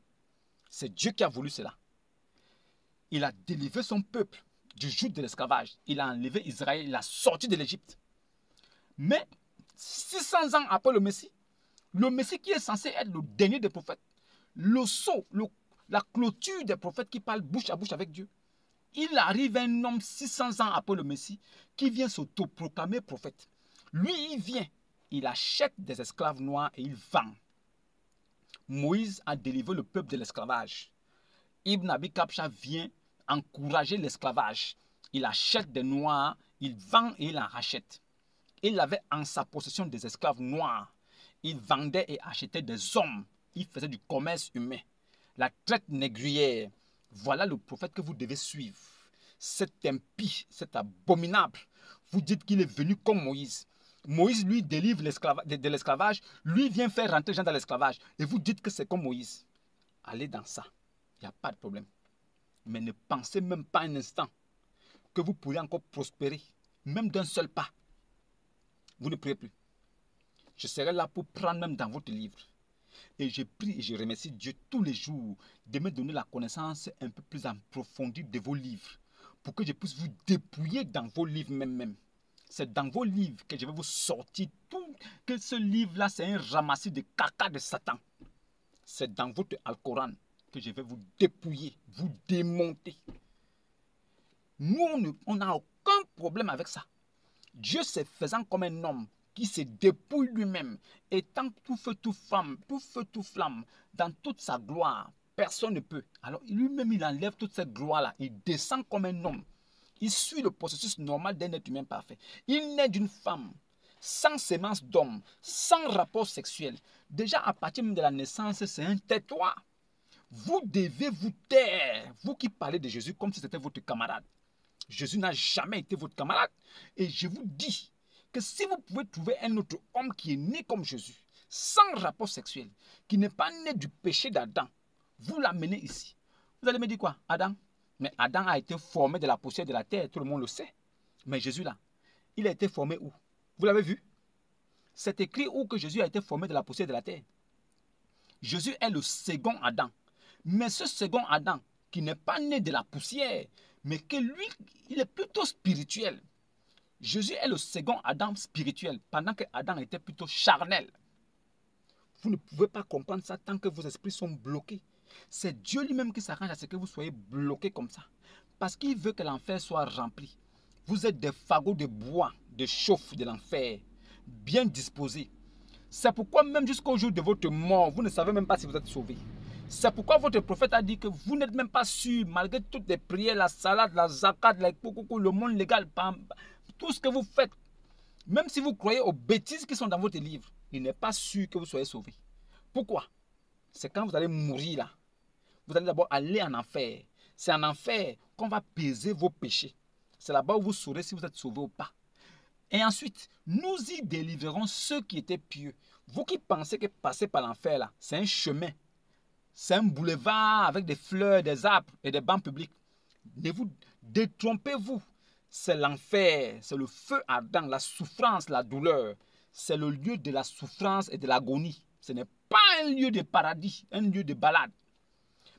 C'est Dieu qui a voulu cela. Il a délivré son peuple du joug de l'esclavage. Il a enlevé Israël, il l'a sorti de l'Égypte. Mais 600 ans après le Messie qui est censé être le dernier des prophètes, le sceau, la clôture des prophètes qui parlent bouche à bouche avec Dieu, il arrive un homme 600 ans après le Messie qui vient s'autoproclamer prophète. Lui, il vient, il achète des esclaves noirs et il vend. Moïse a délivré le peuple de l'esclavage. Ibn Abi Kabsha vient encourager l'esclavage. Il achète des noirs, il vend et il en rachète. Il avait en sa possession des esclaves noirs. Il vendait et achetait des hommes. Il faisait du commerce humain. La traite négrière. Voilà le prophète que vous devez suivre. Cet impie, cet abominable. Vous dites qu'il est venu comme Moïse. Moïse lui délivre de l'esclavage, lui vient faire rentrer les gens dans l'esclavage. Et vous dites que c'est comme Moïse. Allez dans ça, il n'y a pas de problème. Mais ne pensez même pas un instant que vous pourrez encore prospérer, même d'un seul pas. Vous ne priez plus. Je serai là pour prendre même dans votre livre. Et je prie et je remercie Dieu tous les jours de me donner la connaissance un peu plus approfondie de vos livres, pour que je puisse vous dépouiller dans vos livres même. C'est dans vos livres que je vais vous sortir tout, que ce livre-là, c'est un ramassis de caca de Satan. C'est dans votre Alcoran que je vais vous dépouiller, vous démonter. Nous, on n'a aucun problème avec ça. Dieu se faisant comme un homme qui se dépouille lui-même, étant tout feu, tout flamme, dans toute sa gloire, personne ne peut. Alors lui-même, il enlève toute cette gloire-là, il descend comme un homme. Il suit le processus normal d'un être humain parfait. Il naît d'une femme, sans sémence d'homme, sans rapport sexuel. Déjà, à partir même de la naissance, c'est un tais-toi. Vous devez vous taire, vous qui parlez de Jésus comme si c'était votre camarade. Jésus n'a jamais été votre camarade. Et je vous dis que si vous pouvez trouver un autre homme qui est né comme Jésus, sans rapport sexuel, qui n'est pas né du péché d'Adam, vous l'amenez ici. Vous allez me dire quoi? Adam? Mais Adam a été formé de la poussière de la terre, tout le monde le sait. Mais Jésus là, il a été formé où? Vous l'avez vu? C'est écrit où que Jésus a été formé de la poussière de la terre. Jésus est le second Adam. Mais ce second Adam, qui n'est pas né de la poussière, mais que lui, il est plutôt spirituel. Jésus est le second Adam spirituel, pendant que Adam était plutôt charnel. Vous ne pouvez pas comprendre ça tant que vos esprits sont bloqués. C'est Dieu lui-même qui s'arrange à ce que vous soyez bloqués comme ça. Parce qu'il veut que l'enfer soit rempli. Vous êtes des fagots de bois, de chauffe de l'enfer, bien disposés. C'est pourquoi même jusqu'au jour de votre mort, vous ne savez même pas si vous êtes sauvés. C'est pourquoi votre prophète a dit que vous n'êtes même pas sûr, malgré toutes les prières, la salade, la zakat, le monde légal, tout ce que vous faites, même si vous croyez aux bêtises qui sont dans votre livre, il n'est pas sûr que vous soyez sauvés. Pourquoi? C'est quand vous allez mourir là. Vous allez d'abord aller en enfer. C'est en enfer qu'on va peser vos péchés. C'est là-bas où vous saurez si vous êtes sauvés ou pas. Et ensuite, nous y délivrerons ceux qui étaient pieux. Vous qui pensez que passer par l'enfer là, c'est un chemin. C'est un boulevard avec des fleurs, des arbres et des bancs publics. Ne vous détrompez-vous. C'est l'enfer, c'est le feu ardent, la souffrance, la douleur. C'est le lieu de la souffrance et de l'agonie. Ce n'est pas un lieu de paradis, un lieu de balade.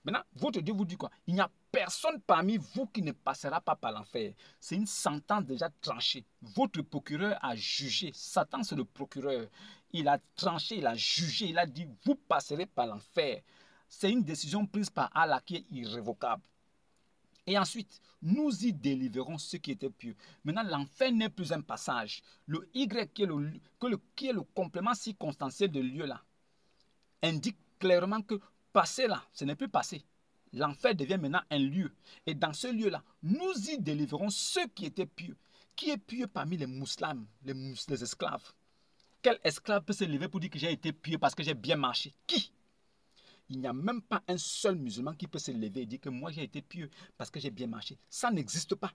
Maintenant, votre Dieu vous dit quoi? Il n'y a personne parmi vous qui ne passera pas par l'enfer. C'est une sentence déjà tranchée. Votre procureur a jugé. Satan, c'est le procureur. Il a tranché, il a jugé, il a dit, vous passerez par l'enfer. C'est une décision prise par Allah qui est irrévocable. Et ensuite, nous y délivrons ceux qui étaient pieux. Maintenant, l'enfer n'est plus un passage. Le Y qui est le complément circonstanciel de lieu là, indique clairement que passer là, ce n'est plus passer. L'enfer devient maintenant un lieu. Et dans ce lieu-là, nous y délivrons ceux qui étaient pieux. Qui est pieux parmi les musulmans, les esclaves? Quel esclave peut se lever pour dire que j'ai été pieux parce que j'ai bien marché? Qui? Il n'y a même pas un seul musulman qui peut se lever et dire que moi j'ai été pieux parce que j'ai bien marché. Ça n'existe pas.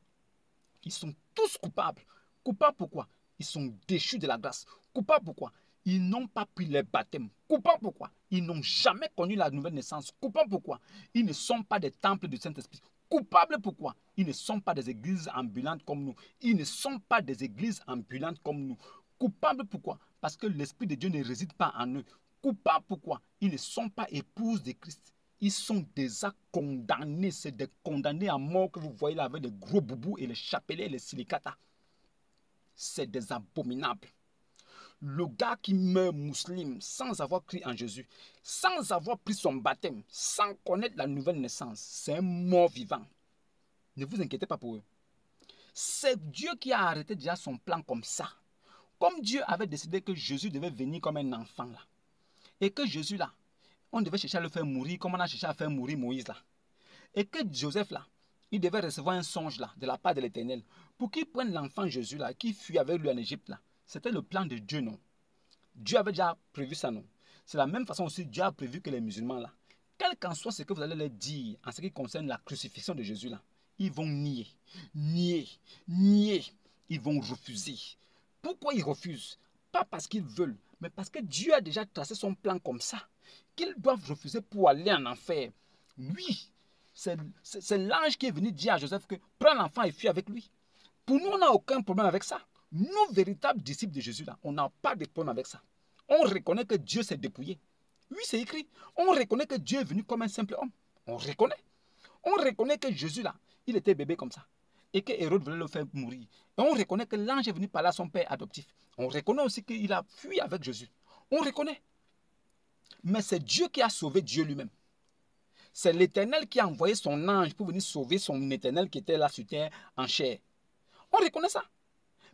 Ils sont tous coupables. Coupables pourquoi? Ils sont déchus de la grâce. Coupables pourquoi? Ils n'ont pas pris les baptêmes. Coupables pourquoi? Ils n'ont jamais connu la nouvelle naissance. Coupables pourquoi? Ils ne sont pas des temples du Saint-Esprit. Coupables pourquoi? Ils ne sont pas des églises ambulantes comme nous. Ils ne sont pas des églises ambulantes comme nous. Coupables pourquoi? Parce que l'Esprit de Dieu ne réside pas en eux. Coupables pourquoi? Ils ne sont pas épouses de Christ. Ils sont déjà condamnés. C'est des condamnés à mort que vous voyez là avec les gros boubous et les chapelets et les silicatas. C'est des abominables. Le gars qui meurt musulman sans avoir cru en Jésus, sans avoir pris son baptême, sans connaître la nouvelle naissance, c'est un mort vivant. Ne vous inquiétez pas pour eux. C'est Dieu qui a arrêté déjà son plan comme ça. Comme Dieu avait décidé que Jésus devait venir comme un enfant là. Et que Jésus là, on devait chercher à le faire mourir comme on a cherché à faire mourir Moïse là. Et que Joseph là, il devait recevoir un songe là, de la part de l'Éternel, pour qu'il prenne l'enfant Jésus là, qui fuit avec lui en Égypte là. C'était le plan de Dieu, non? Dieu avait déjà prévu ça, non? C'est la même façon aussi Dieu a prévu que les musulmans là, quel qu'en soit ce que vous allez leur dire en ce qui concerne la crucifixion de Jésus là, ils vont nier. Ils vont refuser. Pourquoi ils refusent? Pas parce qu'ils veulent, mais parce que Dieu a déjà tracé son plan comme ça, qu'ils doivent refuser pour aller en enfer. Oui, c'est l'ange qui est venu dire à Joseph que prends l'enfant et fuis avec lui. Pour nous, on n'a aucun problème avec ça. Nous, véritables disciples de Jésus, là, on n'a pas de problème avec ça. On reconnaît que Dieu s'est dépouillé. Oui, c'est écrit. On reconnaît que Dieu est venu comme un simple homme. On reconnaît. On reconnaît que Jésus, là, il était bébé comme ça. Et que Hérode voulait le faire mourir. Et on reconnaît que l'ange est venu parler à son père adoptif. On reconnaît aussi qu'il a fui avec Jésus. On reconnaît. Mais c'est Dieu qui a sauvé Dieu lui-même. C'est l'Éternel qui a envoyé son ange pour venir sauver son Éternel qui était là sur terre en chair. On reconnaît ça.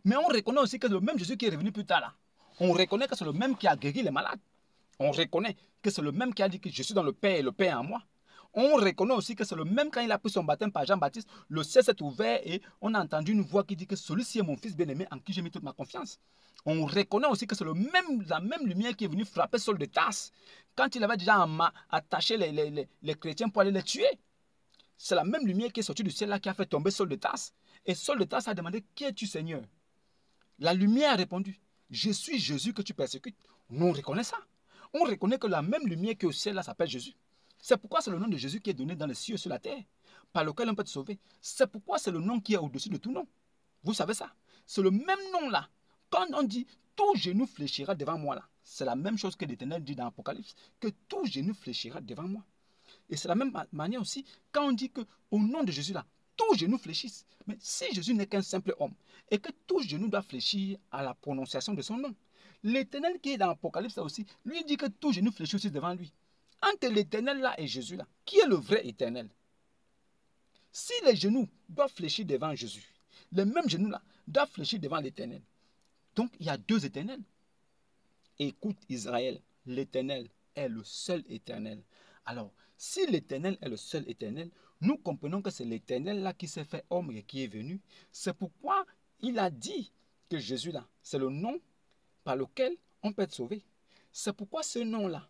Mais on reconnaît aussi que c'est le même Jésus qui est revenu plus tard là. On reconnaît que c'est le même qui a guéri les malades. On reconnaît que c'est le même qui a dit que je suis dans le Père et le Père en moi. On reconnaît aussi que c'est le même quand il a pris son baptême par Jean-Baptiste, le ciel s'est ouvert et on a entendu une voix qui dit que celui-ci est mon fils bien-aimé en qui j'ai mis toute ma confiance. On reconnaît aussi que c'est la même lumière qui est venue frapper Saul de Tarse quand il avait déjà attaché les chrétiens pour aller les tuer. C'est la même lumière qui est sortie du ciel là qui a fait tomber Saul de Tarse. Et Saul de Tarse a demandé, qui es-tu Seigneur? La lumière a répondu, je suis Jésus que tu persécutes. Nous on reconnaît ça. On reconnaît que la même lumière qui est au ciel là s'appelle Jésus. C'est pourquoi c'est le nom de Jésus qui est donné dans les cieux et sur la terre, par lequel on peut te sauver. C'est pourquoi c'est le nom qui est au-dessus de tout nom. Vous savez ça? C'est le même nom là. Quand on dit tout genou fléchira devant moi là, c'est la même chose que l'Éternel dit dans l'Apocalypse, que tout genou fléchira devant moi. Et c'est la même manière aussi quand on dit que au nom de Jésus là, tout genou fléchisse. Mais si Jésus n'est qu'un simple homme et que tout genou doit fléchir à la prononciation de son nom, l'Éternel qui est dans l'Apocalypse là aussi, lui dit que tout genou fléchit aussi devant lui. Entre l'Éternel là et Jésus là, qui est le vrai Éternel? Si les genoux doivent fléchir devant Jésus, les mêmes genoux là doivent fléchir devant l'Éternel. Donc il y a deux Éternels. Écoute Israël, l'Éternel est le seul Éternel. Alors, si l'Éternel est le seul Éternel, nous comprenons que c'est l'Éternel là qui s'est fait homme et qui est venu. C'est pourquoi il a dit que Jésus là, c'est le nom par lequel on peut être sauvé. C'est pourquoi ce nom là,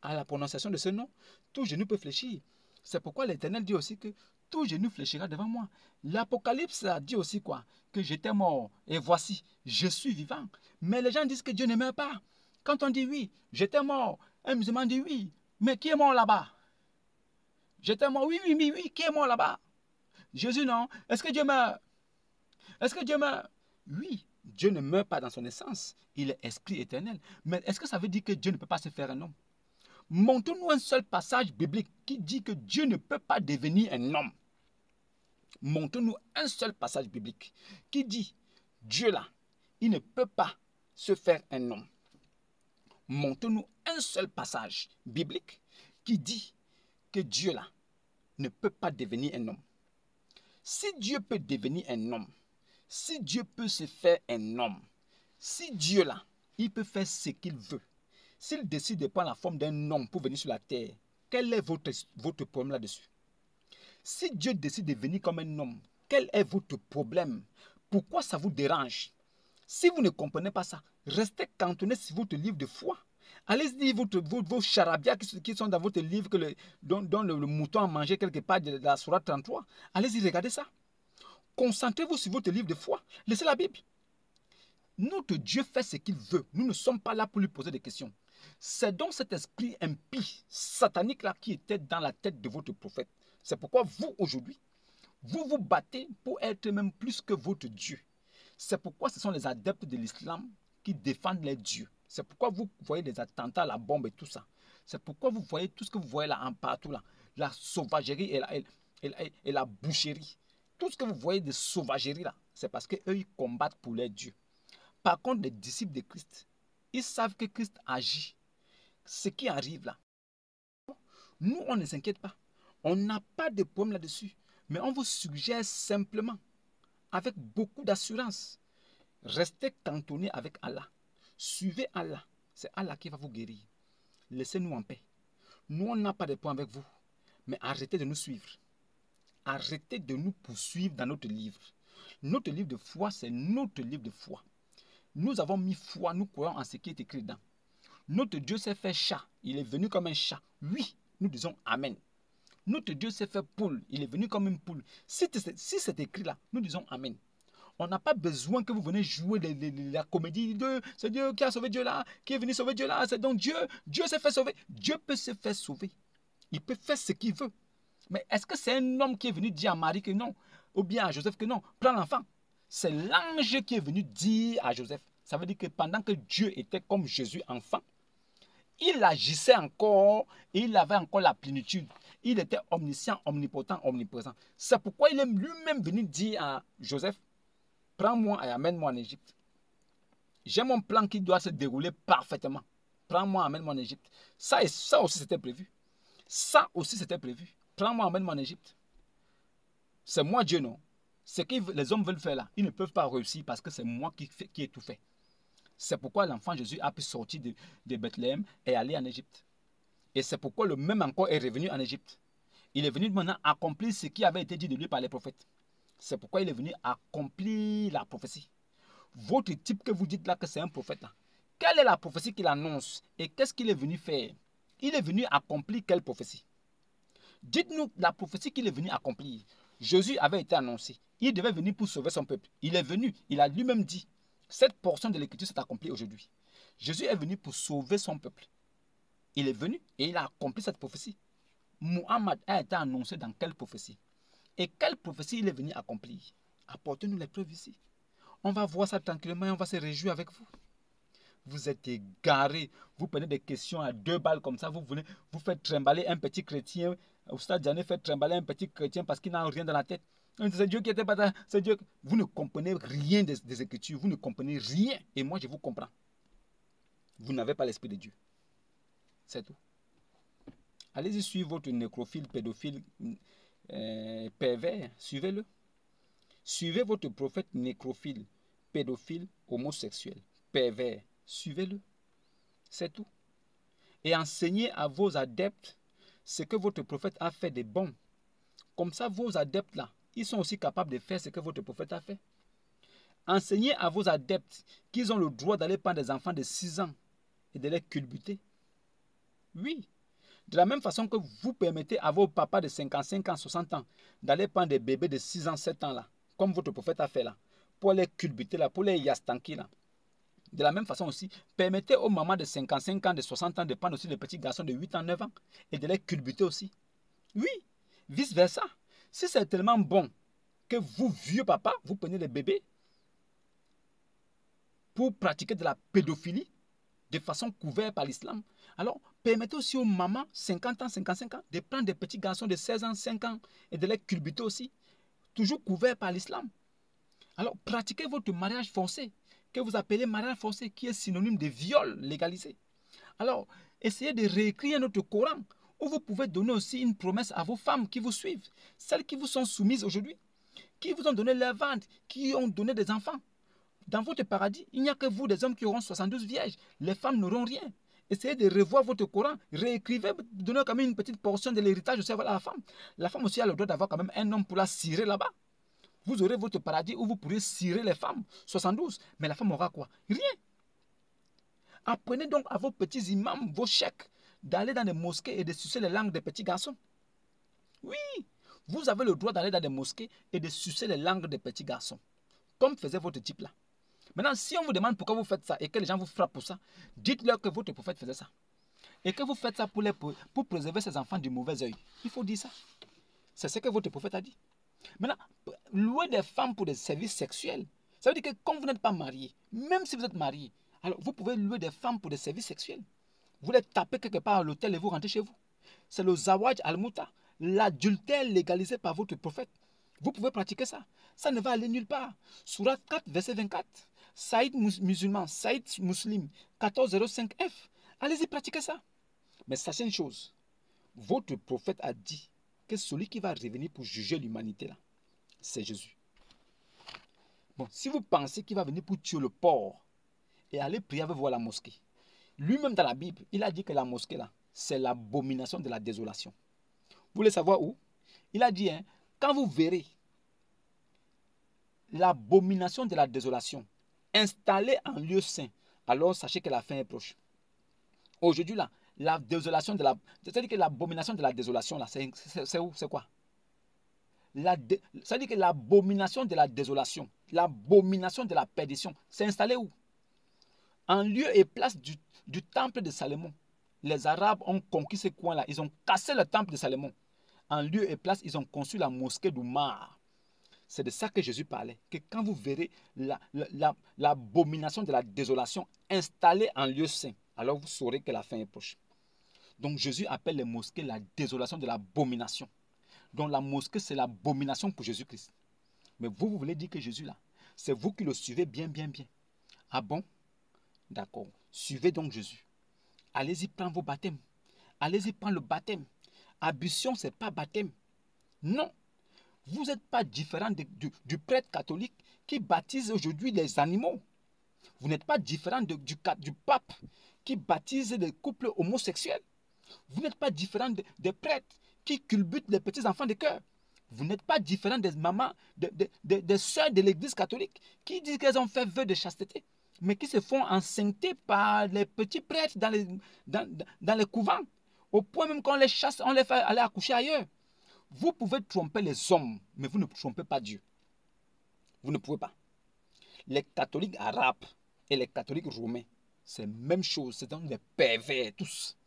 à la prononciation de ce nom, tout genou peut fléchir. C'est pourquoi l'Éternel dit aussi que tout genou fléchira devant moi. L'Apocalypse a dit aussi quoi? Que j'étais mort et voici, je suis vivant. Mais les gens disent que Dieu ne meurt pas. Quand on dit oui, j'étais mort, un musulman dit oui, mais qui est mort là-bas? J'étais mort, oui, qui est mort là-bas? Jésus non. Est-ce que Dieu meurt? Est-ce que Dieu meurt? Oui, Dieu ne meurt pas dans son essence. Il est esprit éternel. Mais est-ce que ça veut dire que Dieu ne peut pas se faire un homme? Montre-nous un seul passage biblique qui dit que Dieu ne peut pas devenir un homme. Montre-nous un seul passage biblique qui dit, Dieu là, il ne peut pas se faire un homme. Montre-nous un seul passage biblique qui dit que Dieu là ne peut pas devenir un homme. Si Dieu peut devenir un homme, si Dieu peut se faire un homme, si Dieu là, il peut faire ce qu'il veut, s'il décide de prendre la forme d'un homme pour venir sur la terre, quel est votre problème là-dessus? Si Dieu décide de venir comme un homme, quel est votre problème? Pourquoi ça vous dérange? Si vous ne comprenez pas ça, restez cantonné sur votre livre de foi. Allez lire vos charabia qui sont dans votre livre dont le mouton a mangé quelque part de la sourate 33. Allez-y, regardez ça. Concentrez-vous sur votre livre de foi. Laissez la Bible. Notre Dieu fait ce qu'il veut. Nous ne sommes pas là pour lui poser des questions. C'est donc cet esprit impie, satanique là qui était dans la tête de votre prophète. C'est pourquoi vous, aujourd'hui, vous vous battez pour être même plus que votre Dieu. C'est pourquoi ce sont les adeptes de l'islam qui défendent les dieux. C'est pourquoi vous voyez des attentats, la bombe et tout ça. C'est pourquoi vous voyez tout ce que vous voyez là en partout là. La sauvagerie et la boucherie. Tout ce que vous voyez de sauvagerie là, c'est parce qu'eux ils combattent pour les dieux. Par contre, les disciples de Christ, ils savent que Christ agit. Ce qui arrive là, nous on ne s'inquiète pas. On n'a pas de problème là-dessus. Mais on vous suggère simplement, avec beaucoup d'assurance, restez cantonné avec Allah. Suivez Allah. C'est Allah qui va vous guérir. Laissez-nous en paix. Nous, on n'a pas de problème avec vous. Mais arrêtez de nous suivre. Arrêtez de nous poursuivre dans notre livre. Notre livre de foi, c'est notre livre de foi. Nous avons mis foi, nous croyons en ce qui est écrit dedans. Notre Dieu s'est fait chat. Il est venu comme un chat. Oui, nous disons Amen. Notre Dieu s'est fait poule. Il est venu comme une poule. Si c'est écrit là, nous disons Amen. On n'a pas besoin que vous venez jouer la comédie de c'est Dieu qui a sauvé Dieu là, qui est venu sauver Dieu là, c'est donc Dieu. Dieu s'est fait sauver. Dieu peut se faire sauver. Il peut faire ce qu'il veut. Mais est-ce que c'est un homme qui est venu dire à Marie que non, ou bien à Joseph que non, prends l'enfant? C'est l'ange qui est venu dire à Joseph. Ça veut dire que pendant que Dieu était comme Jésus enfant, il agissait encore et il avait encore la plénitude. Il était omniscient, omnipotent, omniprésent. C'est pourquoi il est lui-même venu dire à Joseph, prends-moi et amène-moi en Égypte. J'ai mon plan qui doit se dérouler parfaitement. Prends-moi, amène-moi en Égypte. Ça aussi c'était prévu. Ça aussi c'était prévu. Prends-moi, amène-moi en Égypte. C'est moi Dieu, non? Ce que les hommes veulent faire là, ils ne peuvent pas réussir parce que c'est moi qui ai tout fait. C'est pourquoi l'enfant Jésus a pu sortir de Bethléem et aller en Égypte. Et c'est pourquoi le même encore est revenu en Égypte. Il est venu maintenant accomplir ce qui avait été dit de lui par les prophètes. C'est pourquoi il est venu accomplir la prophétie. Votre type que vous dites là que c'est un prophète là, quelle est la prophétie qu'il annonce et qu'est-ce qu'il est venu faire? Il est venu accomplir quelle prophétie? Dites-nous la prophétie qu'il est venu accomplir. Jésus avait été annoncé. Il devait venir pour sauver son peuple. Il est venu. Il a lui-même dit, cette portion de l'écriture s'est accomplie aujourd'hui. Jésus est venu pour sauver son peuple. Il est venu et il a accompli cette prophétie. Muhammad a été annoncé dans quelle prophétie? Et quelle prophétie il est venu accomplir? Apportez-nous les preuves ici. On va voir ça tranquillement et on va se réjouir avec vous. Vous êtes égarés. Vous prenez des questions à 2 balles comme ça. Vous venez, vous faites trimballer un petit chrétien. Oustad Diané fait trimballer un petit chrétien parce qu'il n'a rien dans la tête. C'est Dieu qui était pas là. C'est Dieu. Vous ne comprenez rien des Écritures. Vous ne comprenez rien. Et moi, je vous comprends. Vous n'avez pas l'Esprit de Dieu. C'est tout. Allez-y suivre votre nécrophile, pédophile, pervers. Suivez-le. Suivez votre prophète nécrophile, pédophile, homosexuel, pervers. Suivez-le. C'est tout. Et enseignez à vos adeptes ce que votre prophète a fait de bon. Comme ça, vos adeptes là, ils sont aussi capables de faire ce que votre prophète a fait. Enseignez à vos adeptes qu'ils ont le droit d'aller prendre des enfants de 6 ans et de les culbuter. Oui. De la même façon que vous permettez à vos papas de 55 ans, 60 ans d'aller prendre des bébés de 6 ans, 7 ans là, comme votre prophète a fait là, pour les culbuter là, pour les yastanki là. De la même façon aussi, permettez aux mamans de 55 ans, de 60 ans de prendre aussi les petits garçons de 8 ans, 9 ans et de les culbuter aussi. Oui, vice versa. Si c'est tellement bon que vous, vieux papa, vous prenez les bébés pour pratiquer de la pédophilie de façon couverte par l'islam, alors permettez aussi aux mamans 50 ans, 55 ans de prendre des petits garçons de 16 ans, 5 ans et de les culbuter aussi, toujours couverts par l'islam. Alors pratiquez votre mariage forcé, que vous appelez mariage forcé, qui est synonyme de viol légalisé. Alors essayez de réécrire notre Coran, où vous pouvez donner aussi une promesse à vos femmes qui vous suivent, celles qui vous sont soumises aujourd'hui, qui vous ont donné leur ventre, qui ont donné des enfants. Dans votre paradis, il n'y a que vous, des hommes qui auront 72 vierges. Les femmes n'auront rien. Essayez de revoir votre Coran, réécrivez, donnez quand même une petite portion de l'héritage aussi à la femme. La femme aussi a le droit d'avoir quand même un homme pour la cirer là-bas. Vous aurez votre paradis où vous pourrez cirer les femmes, 72. Mais la femme aura quoi? Rien. Apprenez donc à vos petits imams, vos cheikhs, d'aller dans les mosquées et de sucer les langues des petits garçons. Oui, vous avez le droit d'aller dans des mosquées et de sucer les langues des petits garçons, comme faisait votre type là. Maintenant, si on vous demande pourquoi vous faites ça et que les gens vous frappent pour ça, dites-leur que votre prophète faisait ça. Et que vous faites ça pour préserver ses enfants du mauvais œil. Il faut dire ça. C'est ce que votre prophète a dit. Maintenant, louer des femmes pour des services sexuels, ça veut dire que quand vous n'êtes pas marié, même si vous êtes marié, alors vous pouvez louer des femmes pour des services sexuels. Vous les tapez quelque part à l'hôtel et vous rentrez chez vous. C'est le zawaj al-muta, l'adultère légalisé par votre prophète. Vous pouvez pratiquer ça. Ça ne va aller nulle part. Surat 4, verset 24. Saïd musulman, Saïd muslim, 1405F. Allez-y, pratiquez ça. Mais sachez une chose. Votre prophète a dit que celui qui va revenir pour juger l'humanité là, c'est Jésus. Bon, si vous pensez qu'il va venir pour tuer le porc et aller prier avec vous à la mosquée, lui-même dans la Bible, il a dit que la mosquée là, c'est l'abomination de la désolation. Vous voulez savoir où? Il a dit, hein, quand vous verrez l'abomination de la désolation installée en lieu saint, alors sachez que la fin est proche. Aujourd'hui là, la désolation de la... C'est-à-dire que l'abomination de la désolation là, c'est où? C'est quoi? ça dit que l'abomination de la désolation, l'abomination de la perdition, c'est installé où? En lieu et place du temple de Salomon. Les Arabes ont conquis ce coin-là. Ils ont cassé le temple de Salomon. En lieu et place, ils ont construit la mosquée d'Oumar. C'est de ça que Jésus parlait. Que quand vous verrez l'abomination de la désolation installée en lieu saint, alors vous saurez que la fin est proche. Donc Jésus appelle les mosquées la désolation de l'abomination. Donc la mosquée, c'est l'abomination pour Jésus-Christ. Mais vous voulez dire que Jésus là, c'est vous qui le suivez bien, bien, bien. Ah bon? D'accord. Suivez donc Jésus. Allez-y prendre vos baptêmes. Allez-y prendre le baptême. Ablution, ce n'est pas baptême. Non. Vous n'êtes pas différent du prêtre catholique qui baptise aujourd'hui les animaux. Vous n'êtes pas différent du pape qui baptise les couples homosexuels. Vous n'êtes pas différent des prêtres qui culbutent les petits enfants de cœur. Vous n'êtes pas différent des mamans, des sœurs de l'église catholique qui disent qu'elles ont fait vœu de chasteté, mais qui se font enceinte par les petits prêtres dans les couvents, au point même qu'on les chasse, on les fait aller accoucher ailleurs. Vous pouvez tromper les hommes, mais vous ne trompez pas Dieu. Vous ne pouvez pas. Les catholiques arabes et les catholiques romains, c'est la même chose, c'est des pervers tous.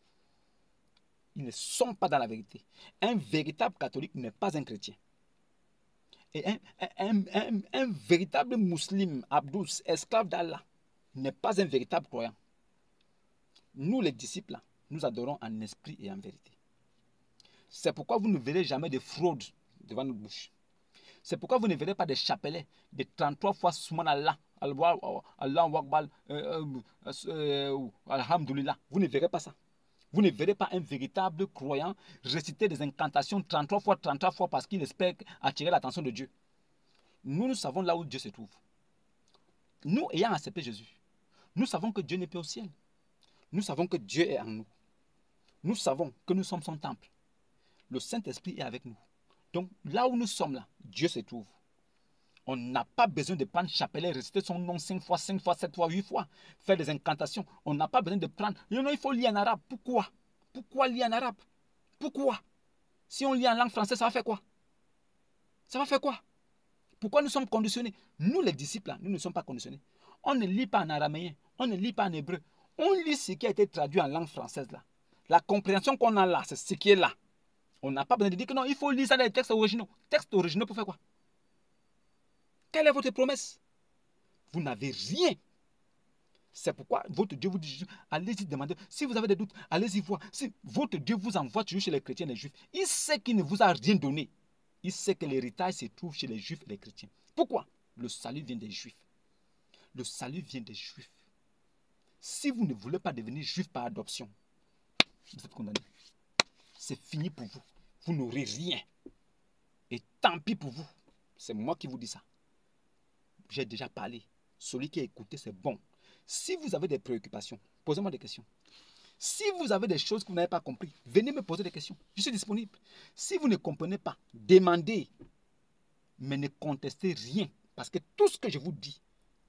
Ils ne sont pas dans la vérité. Un véritable catholique n'est pas un chrétien. Et un véritable musulman, Abdous, esclave d'Allah, n'est pas un véritable croyant. Nous, les disciples, nous adorons en esprit et en vérité. C'est pourquoi vous ne verrez jamais de fraude devant notre bouche. C'est pourquoi vous ne verrez pas de chapelets de 33 fois Subhanallah, Allah Akbar, Alhamdulillah. Vous ne verrez pas ça. Vous ne verrez pas un véritable croyant réciter des incantations 33 fois parce qu'il espère attirer l'attention de Dieu. Nous savons là où Dieu se trouve. Nous ayant accepté Jésus, nous savons que Dieu n'est pas au ciel. Nous savons que Dieu est en nous. Nous savons que nous sommes son temple. Le Saint-Esprit est avec nous. Donc là où nous sommes là, Dieu se trouve. On n'a pas besoin de prendre chapelet, réciter son nom 5 fois, 7 fois, 8 fois, faire des incantations. On n'a pas besoin de prendre. Non, il faut lire en arabe. Pourquoi? Pourquoi lire en arabe? Pourquoi? Si on lit en langue française, ça va faire quoi? Ça va faire quoi? Pourquoi nous sommes conditionnés? Nous, les disciples, là, nous ne sommes pas conditionnés. On ne lit pas en araméen, on ne lit pas en hébreu. On lit ce qui a été traduit en langue française là. La compréhension qu'on a là, c'est ce qui est là. On n'a pas besoin de dire que non, il faut lire ça dans les textes originaux. Textes originaux pour faire quoi? Quelle est votre promesse? Vous n'avez rien. C'est pourquoi votre Dieu vous dit, allez-y demander. Si vous avez des doutes, allez-y voir. Si votre Dieu vous envoie toujours chez les chrétiens et les juifs, il sait qu'il ne vous a rien donné. Il sait que l'héritage se trouve chez les juifs et les chrétiens. Pourquoi? Le salut vient des juifs. Le salut vient des juifs. Si vous ne voulez pas devenir juif par adoption, vous êtes condamné. C'est fini pour vous. Vous n'aurez rien. Et tant pis pour vous. C'est moi qui vous dis ça. J'ai déjà parlé. Celui qui a écouté, c'est bon. Si vous avez des préoccupations, posez-moi des questions. Si vous avez des choses que vous n'avez pas compris, venez me poser des questions. Je suis disponible. Si vous ne comprenez pas, demandez. Mais ne contestez rien. Parce que tout ce que je vous dis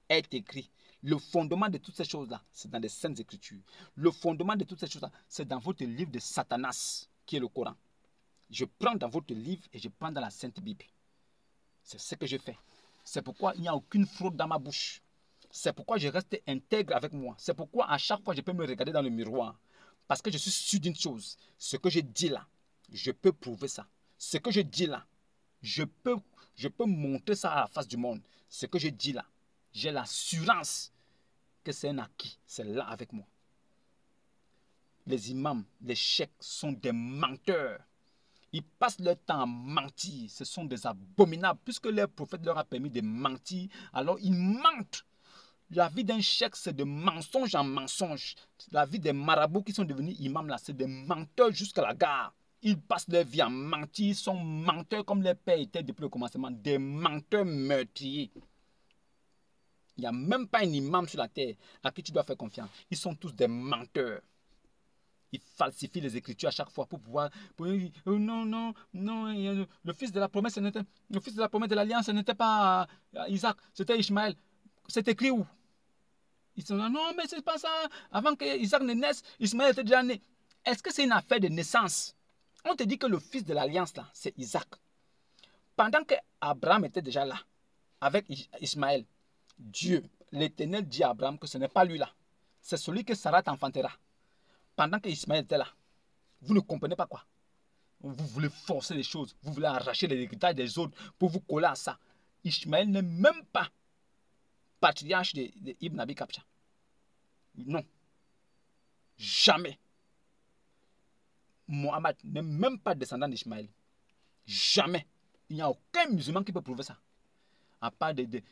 est écrit. Le fondement de toutes ces choses-là, c'est dans les Saintes Écritures. Le fondement de toutes ces choses-là, c'est dans votre livre de Satanas, qui est le Coran. Je prends dans votre livre et je prends dans la Sainte Bible. C'est ce que je fais. C'est pourquoi il n'y a aucune fraude dans ma bouche. C'est pourquoi je reste intègre avec moi. C'est pourquoi à chaque fois je peux me regarder dans le miroir. Parce que je suis sûr d'une chose. Ce que je dis là, je peux prouver ça. Ce que je dis là, je peux montrer ça à la face du monde. Ce que je dis là, j'ai l'assurance que c'est un acquis. C'est là avec moi. Les imams, les cheikhs sont des menteurs. Ils passent leur temps à mentir. Ce sont des abominables. Puisque leur prophète leur a permis de mentir, alors ils mentent. La vie d'un cheikh, c'est de mensonge en mensonge. La vie des marabouts qui sont devenus imams, là, c'est des menteurs jusqu'à la gare. Ils passent leur vie à mentir. Ils sont menteurs comme leurs pères étaient depuis le commencement. Des menteurs meurtriers. Il n'y a même pas un imam sur la terre à qui tu dois faire confiance. Ils sont tous des menteurs. Ils falsifient les Écritures à chaque fois pour pouvoir... non, le fils de la promesse, le fils de la promesse de l'alliance, ce n'était pas Isaac, c'était Ishmaël. C'est écrit où? Ils sont là, non, mais c'est pas ça. Avant que Isaac ne naisse, Ishmaël était déjà né. Est-ce que c'est une affaire de naissance? On te dit que le fils de l'alliance, là, c'est Isaac. Pendant que Abraham était déjà là, avec Ismaël, Dieu, l'Éternel dit à Abraham que ce n'est pas lui là. C'est celui que Sarah t'enfantera. Pendant que Ismaël était là. Vous ne comprenez pas quoi? Vous voulez forcer les choses. Vous voulez arracher l'héritage des autres pour vous coller à ça. Ismaël n'est même pas patriarche de Ibn Abi Kapcha. Non. Jamais. Mohammed n'est même pas descendant d'Ismaël. Jamais. Il n'y a aucun musulman qui peut prouver ça. À part des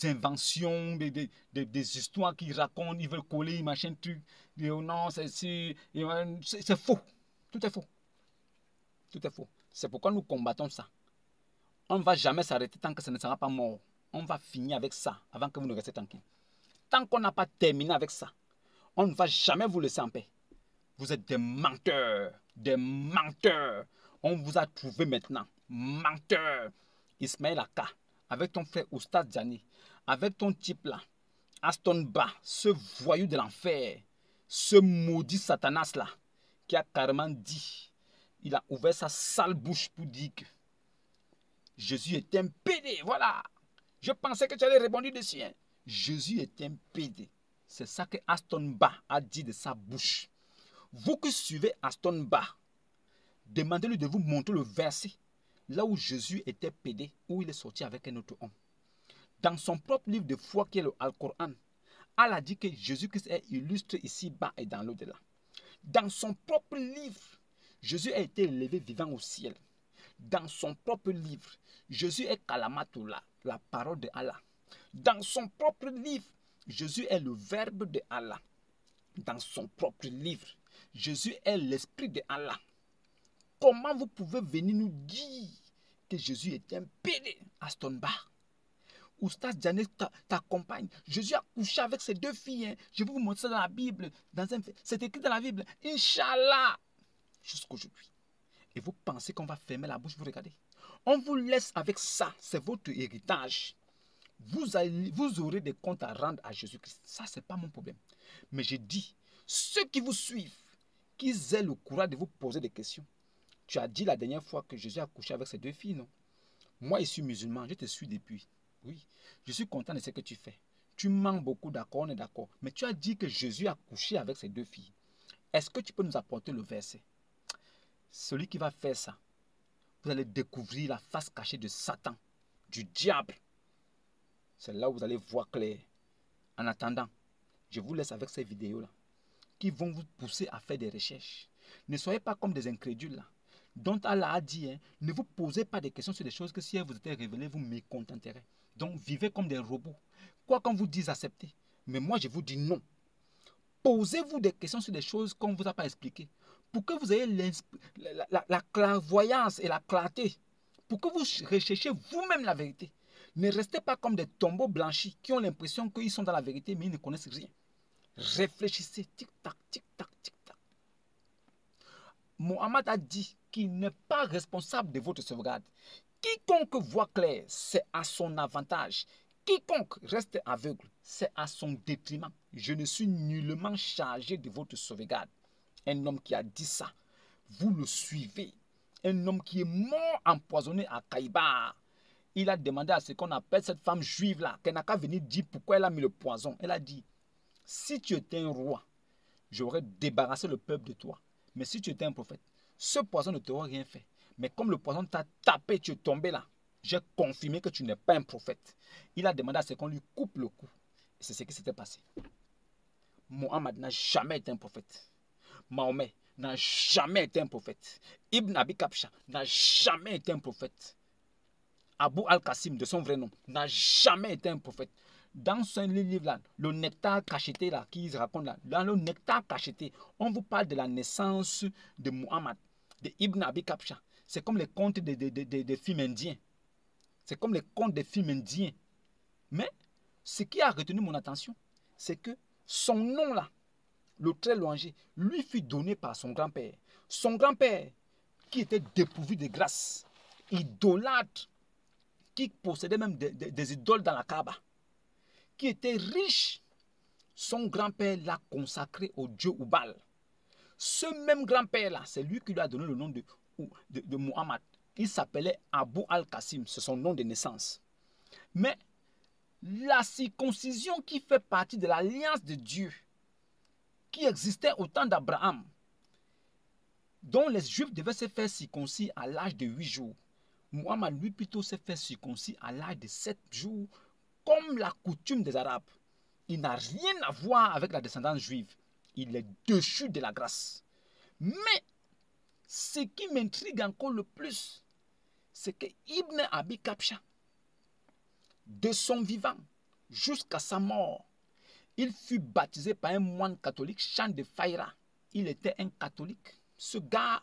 inventions, des histoires qu'ils racontent, ils veulent coller, machin truc. Non, c'est faux. Tout est faux. Tout est faux. C'est pourquoi nous combattons ça. On ne va jamais s'arrêter tant que ça ne sera pas mort. On va finir avec ça avant que vous ne restiez tranquille. Tant qu'on n'a pas terminé avec ça, on ne va jamais vous laisser en paix. Vous êtes des menteurs. Des menteurs. On vous a trouvé maintenant. Menteurs. Ismaël Aka, avec ton frère Oustaz Djani, avec ton type là, Aston Ba, ce voyou de l'enfer, ce maudit Satanas là, qui a carrément dit, il a ouvert sa sale bouche pour dire que Jésus est un pédé. Voilà. Je pensais que tu allais répondre dessus. Hein. Jésus est un pédé. C'est ça que Aston Ba a dit de sa bouche. Vous qui suivez Aston Ba, demandez-lui de vous montrer le verset là où Jésus était pédé, où il est sorti avec un autre homme. Dans son propre livre de foi qui est le Al-Coran, Allah dit que Jésus-Christ est illustre ici-bas et dans l'au-delà. Dans son propre livre, Jésus a été élevé vivant au ciel. Dans son propre livre, Jésus est Kalamatullah, la parole de Allah. Dans son propre livre, Jésus est le verbe de Allah. Dans son propre livre, Jésus est l'esprit de Allah. Comment vous pouvez venir nous dire que Jésus est un pédé, Aston Ba? Oustaz Djani t'accompagne. Jésus a couché avec ses deux filles. Hein. Je vais vous montrer ça dans la Bible. C'est écrit dans la Bible. Inch'Allah. Jusqu'aujourd'hui. Et vous pensez qu'on va fermer la bouche, vous regardez. On vous laisse avec ça. C'est votre héritage. Vous aurez des comptes à rendre à Jésus-Christ. Ça, ce n'est pas mon problème. Mais je dis, ceux qui vous suivent, qu'ils aient le courage de vous poser des questions. Tu as dit la dernière fois que Jésus a couché avec ses deux filles, non? Moi, je suis musulman, je te suis depuis. Oui, je suis content de ce que tu fais. Tu mens beaucoup, d'accord, on est d'accord. Mais tu as dit que Jésus a couché avec ses deux filles. Est-ce que tu peux nous apporter le verset? Celui qui va faire ça, vous allez découvrir la face cachée de Satan, du diable. C'est là où vous allez voir clair. En attendant, je vous laisse avec ces vidéos-là, qui vont vous pousser à faire des recherches. Ne soyez pas comme des incrédules là. Dont Allah a dit, hein, ne vous posez pas des questions sur des choses que si elles vous étaient révélées, vous mécontenterez. Donc vivez comme des robots. Quoi qu'on vous dise, acceptez. Mais moi, je vous dis non. Posez-vous des questions sur des choses qu'on ne vous a pas expliquées. Pour que vous ayez la clairvoyance et la clarté. Pour que vous recherchiez vous-même la vérité. Ne restez pas comme des tombeaux blanchis qui ont l'impression qu'ils sont dans la vérité, mais ils ne connaissent rien. Réfléchissez, tic-tac, tic-tac, tic-tac. Mohammed a dit qu'il n'est pas responsable de votre sauvegarde. Quiconque voit clair, c'est à son avantage. Quiconque reste aveugle, c'est à son détriment. Je ne suis nullement chargé de votre sauvegarde. Un homme qui a dit ça, vous le suivez. Un homme qui est mort empoisonné à Kaïba. Il a demandé à ce qu'on appelle cette femme juive là, qu'elle n'a qu'à venir dire pourquoi elle a mis le poison. Elle a dit, si tu étais un roi, j'aurais débarrassé le peuple de toi. Mais si tu étais un prophète, ce poison ne t'aurait rien fait. Mais comme le poison t'a tapé, tu es tombé là, j'ai confirmé que tu n'es pas un prophète. Il a demandé à ce qu'on lui coupe le cou. Et c'est ce qui s'était passé. Mohammed n'a jamais été un prophète. Mahomet n'a jamais été un prophète. Ibn Abi Kapcha n'a jamais été un prophète. Abu Al-Qasim, de son vrai nom, n'a jamais été un prophète. Dans ce livre-là, le nectar cacheté là, qu'ils racontent là, dans le nectar cacheté, on vous parle de la naissance de Muhammad, de Ibn Abi Kapcha. C'est comme les contes des films indiens. C'est comme les contes des films indiens. Mais ce qui a retenu mon attention, c'est que son nom là, le très louangé, lui fut donné par son grand-père. Son grand-père, qui était dépourvu de grâce, idolâtre, qui possédait même des idoles dans la Kaaba, qui était riche, son grand-père l'a consacré au dieu Oubal. Ce même grand-père-là, c'est lui qui lui a donné le nom de Muhammad. Il s'appelait Abu al-Qasim, c'est son nom de naissance. Mais la circoncision qui fait partie de l'alliance de Dieu, qui existait au temps d'Abraham, dont les Juifs devaient se faire circoncis à l'âge de 8 jours. Muhammad, lui, plutôt s'est fait circoncis à l'âge de 7 jours, comme la coutume des Arabes. Il n'a rien à voir avec la descendance juive. Il est déchu de la grâce. Mais ce qui m'intrigue encore le plus, c'est que Ibn Abi Kabsha, de son vivant jusqu'à sa mort, il fut baptisé par un moine catholique, Chan de Faïra. Il était un catholique. Ce gars,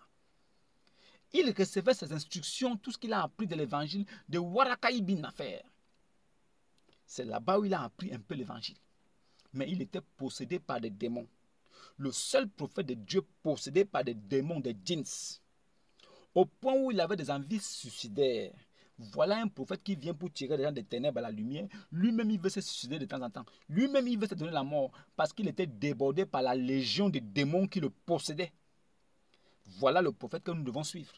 il recevait ses instructions, tout ce qu'il a appris de l'évangile de Waraka ibn Nafer. C'est là-bas où il a appris un peu l'évangile. Mais il était possédé par des démons. Le seul prophète de Dieu possédé par des démons, des djinns. Au point où il avait des envies suicidaires. Voilà un prophète qui vient pour tirer les gens des ténèbres à la lumière. Lui-même, il veut se suicider de temps en temps. Lui-même, il veut se donner la mort parce qu'il était débordé par la légion de démons qui le possédaient. Voilà le prophète que nous devons suivre.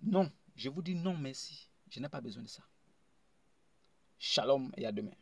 Non, je vous dis non merci. Je n'ai pas besoin de ça. Shalom et à demain.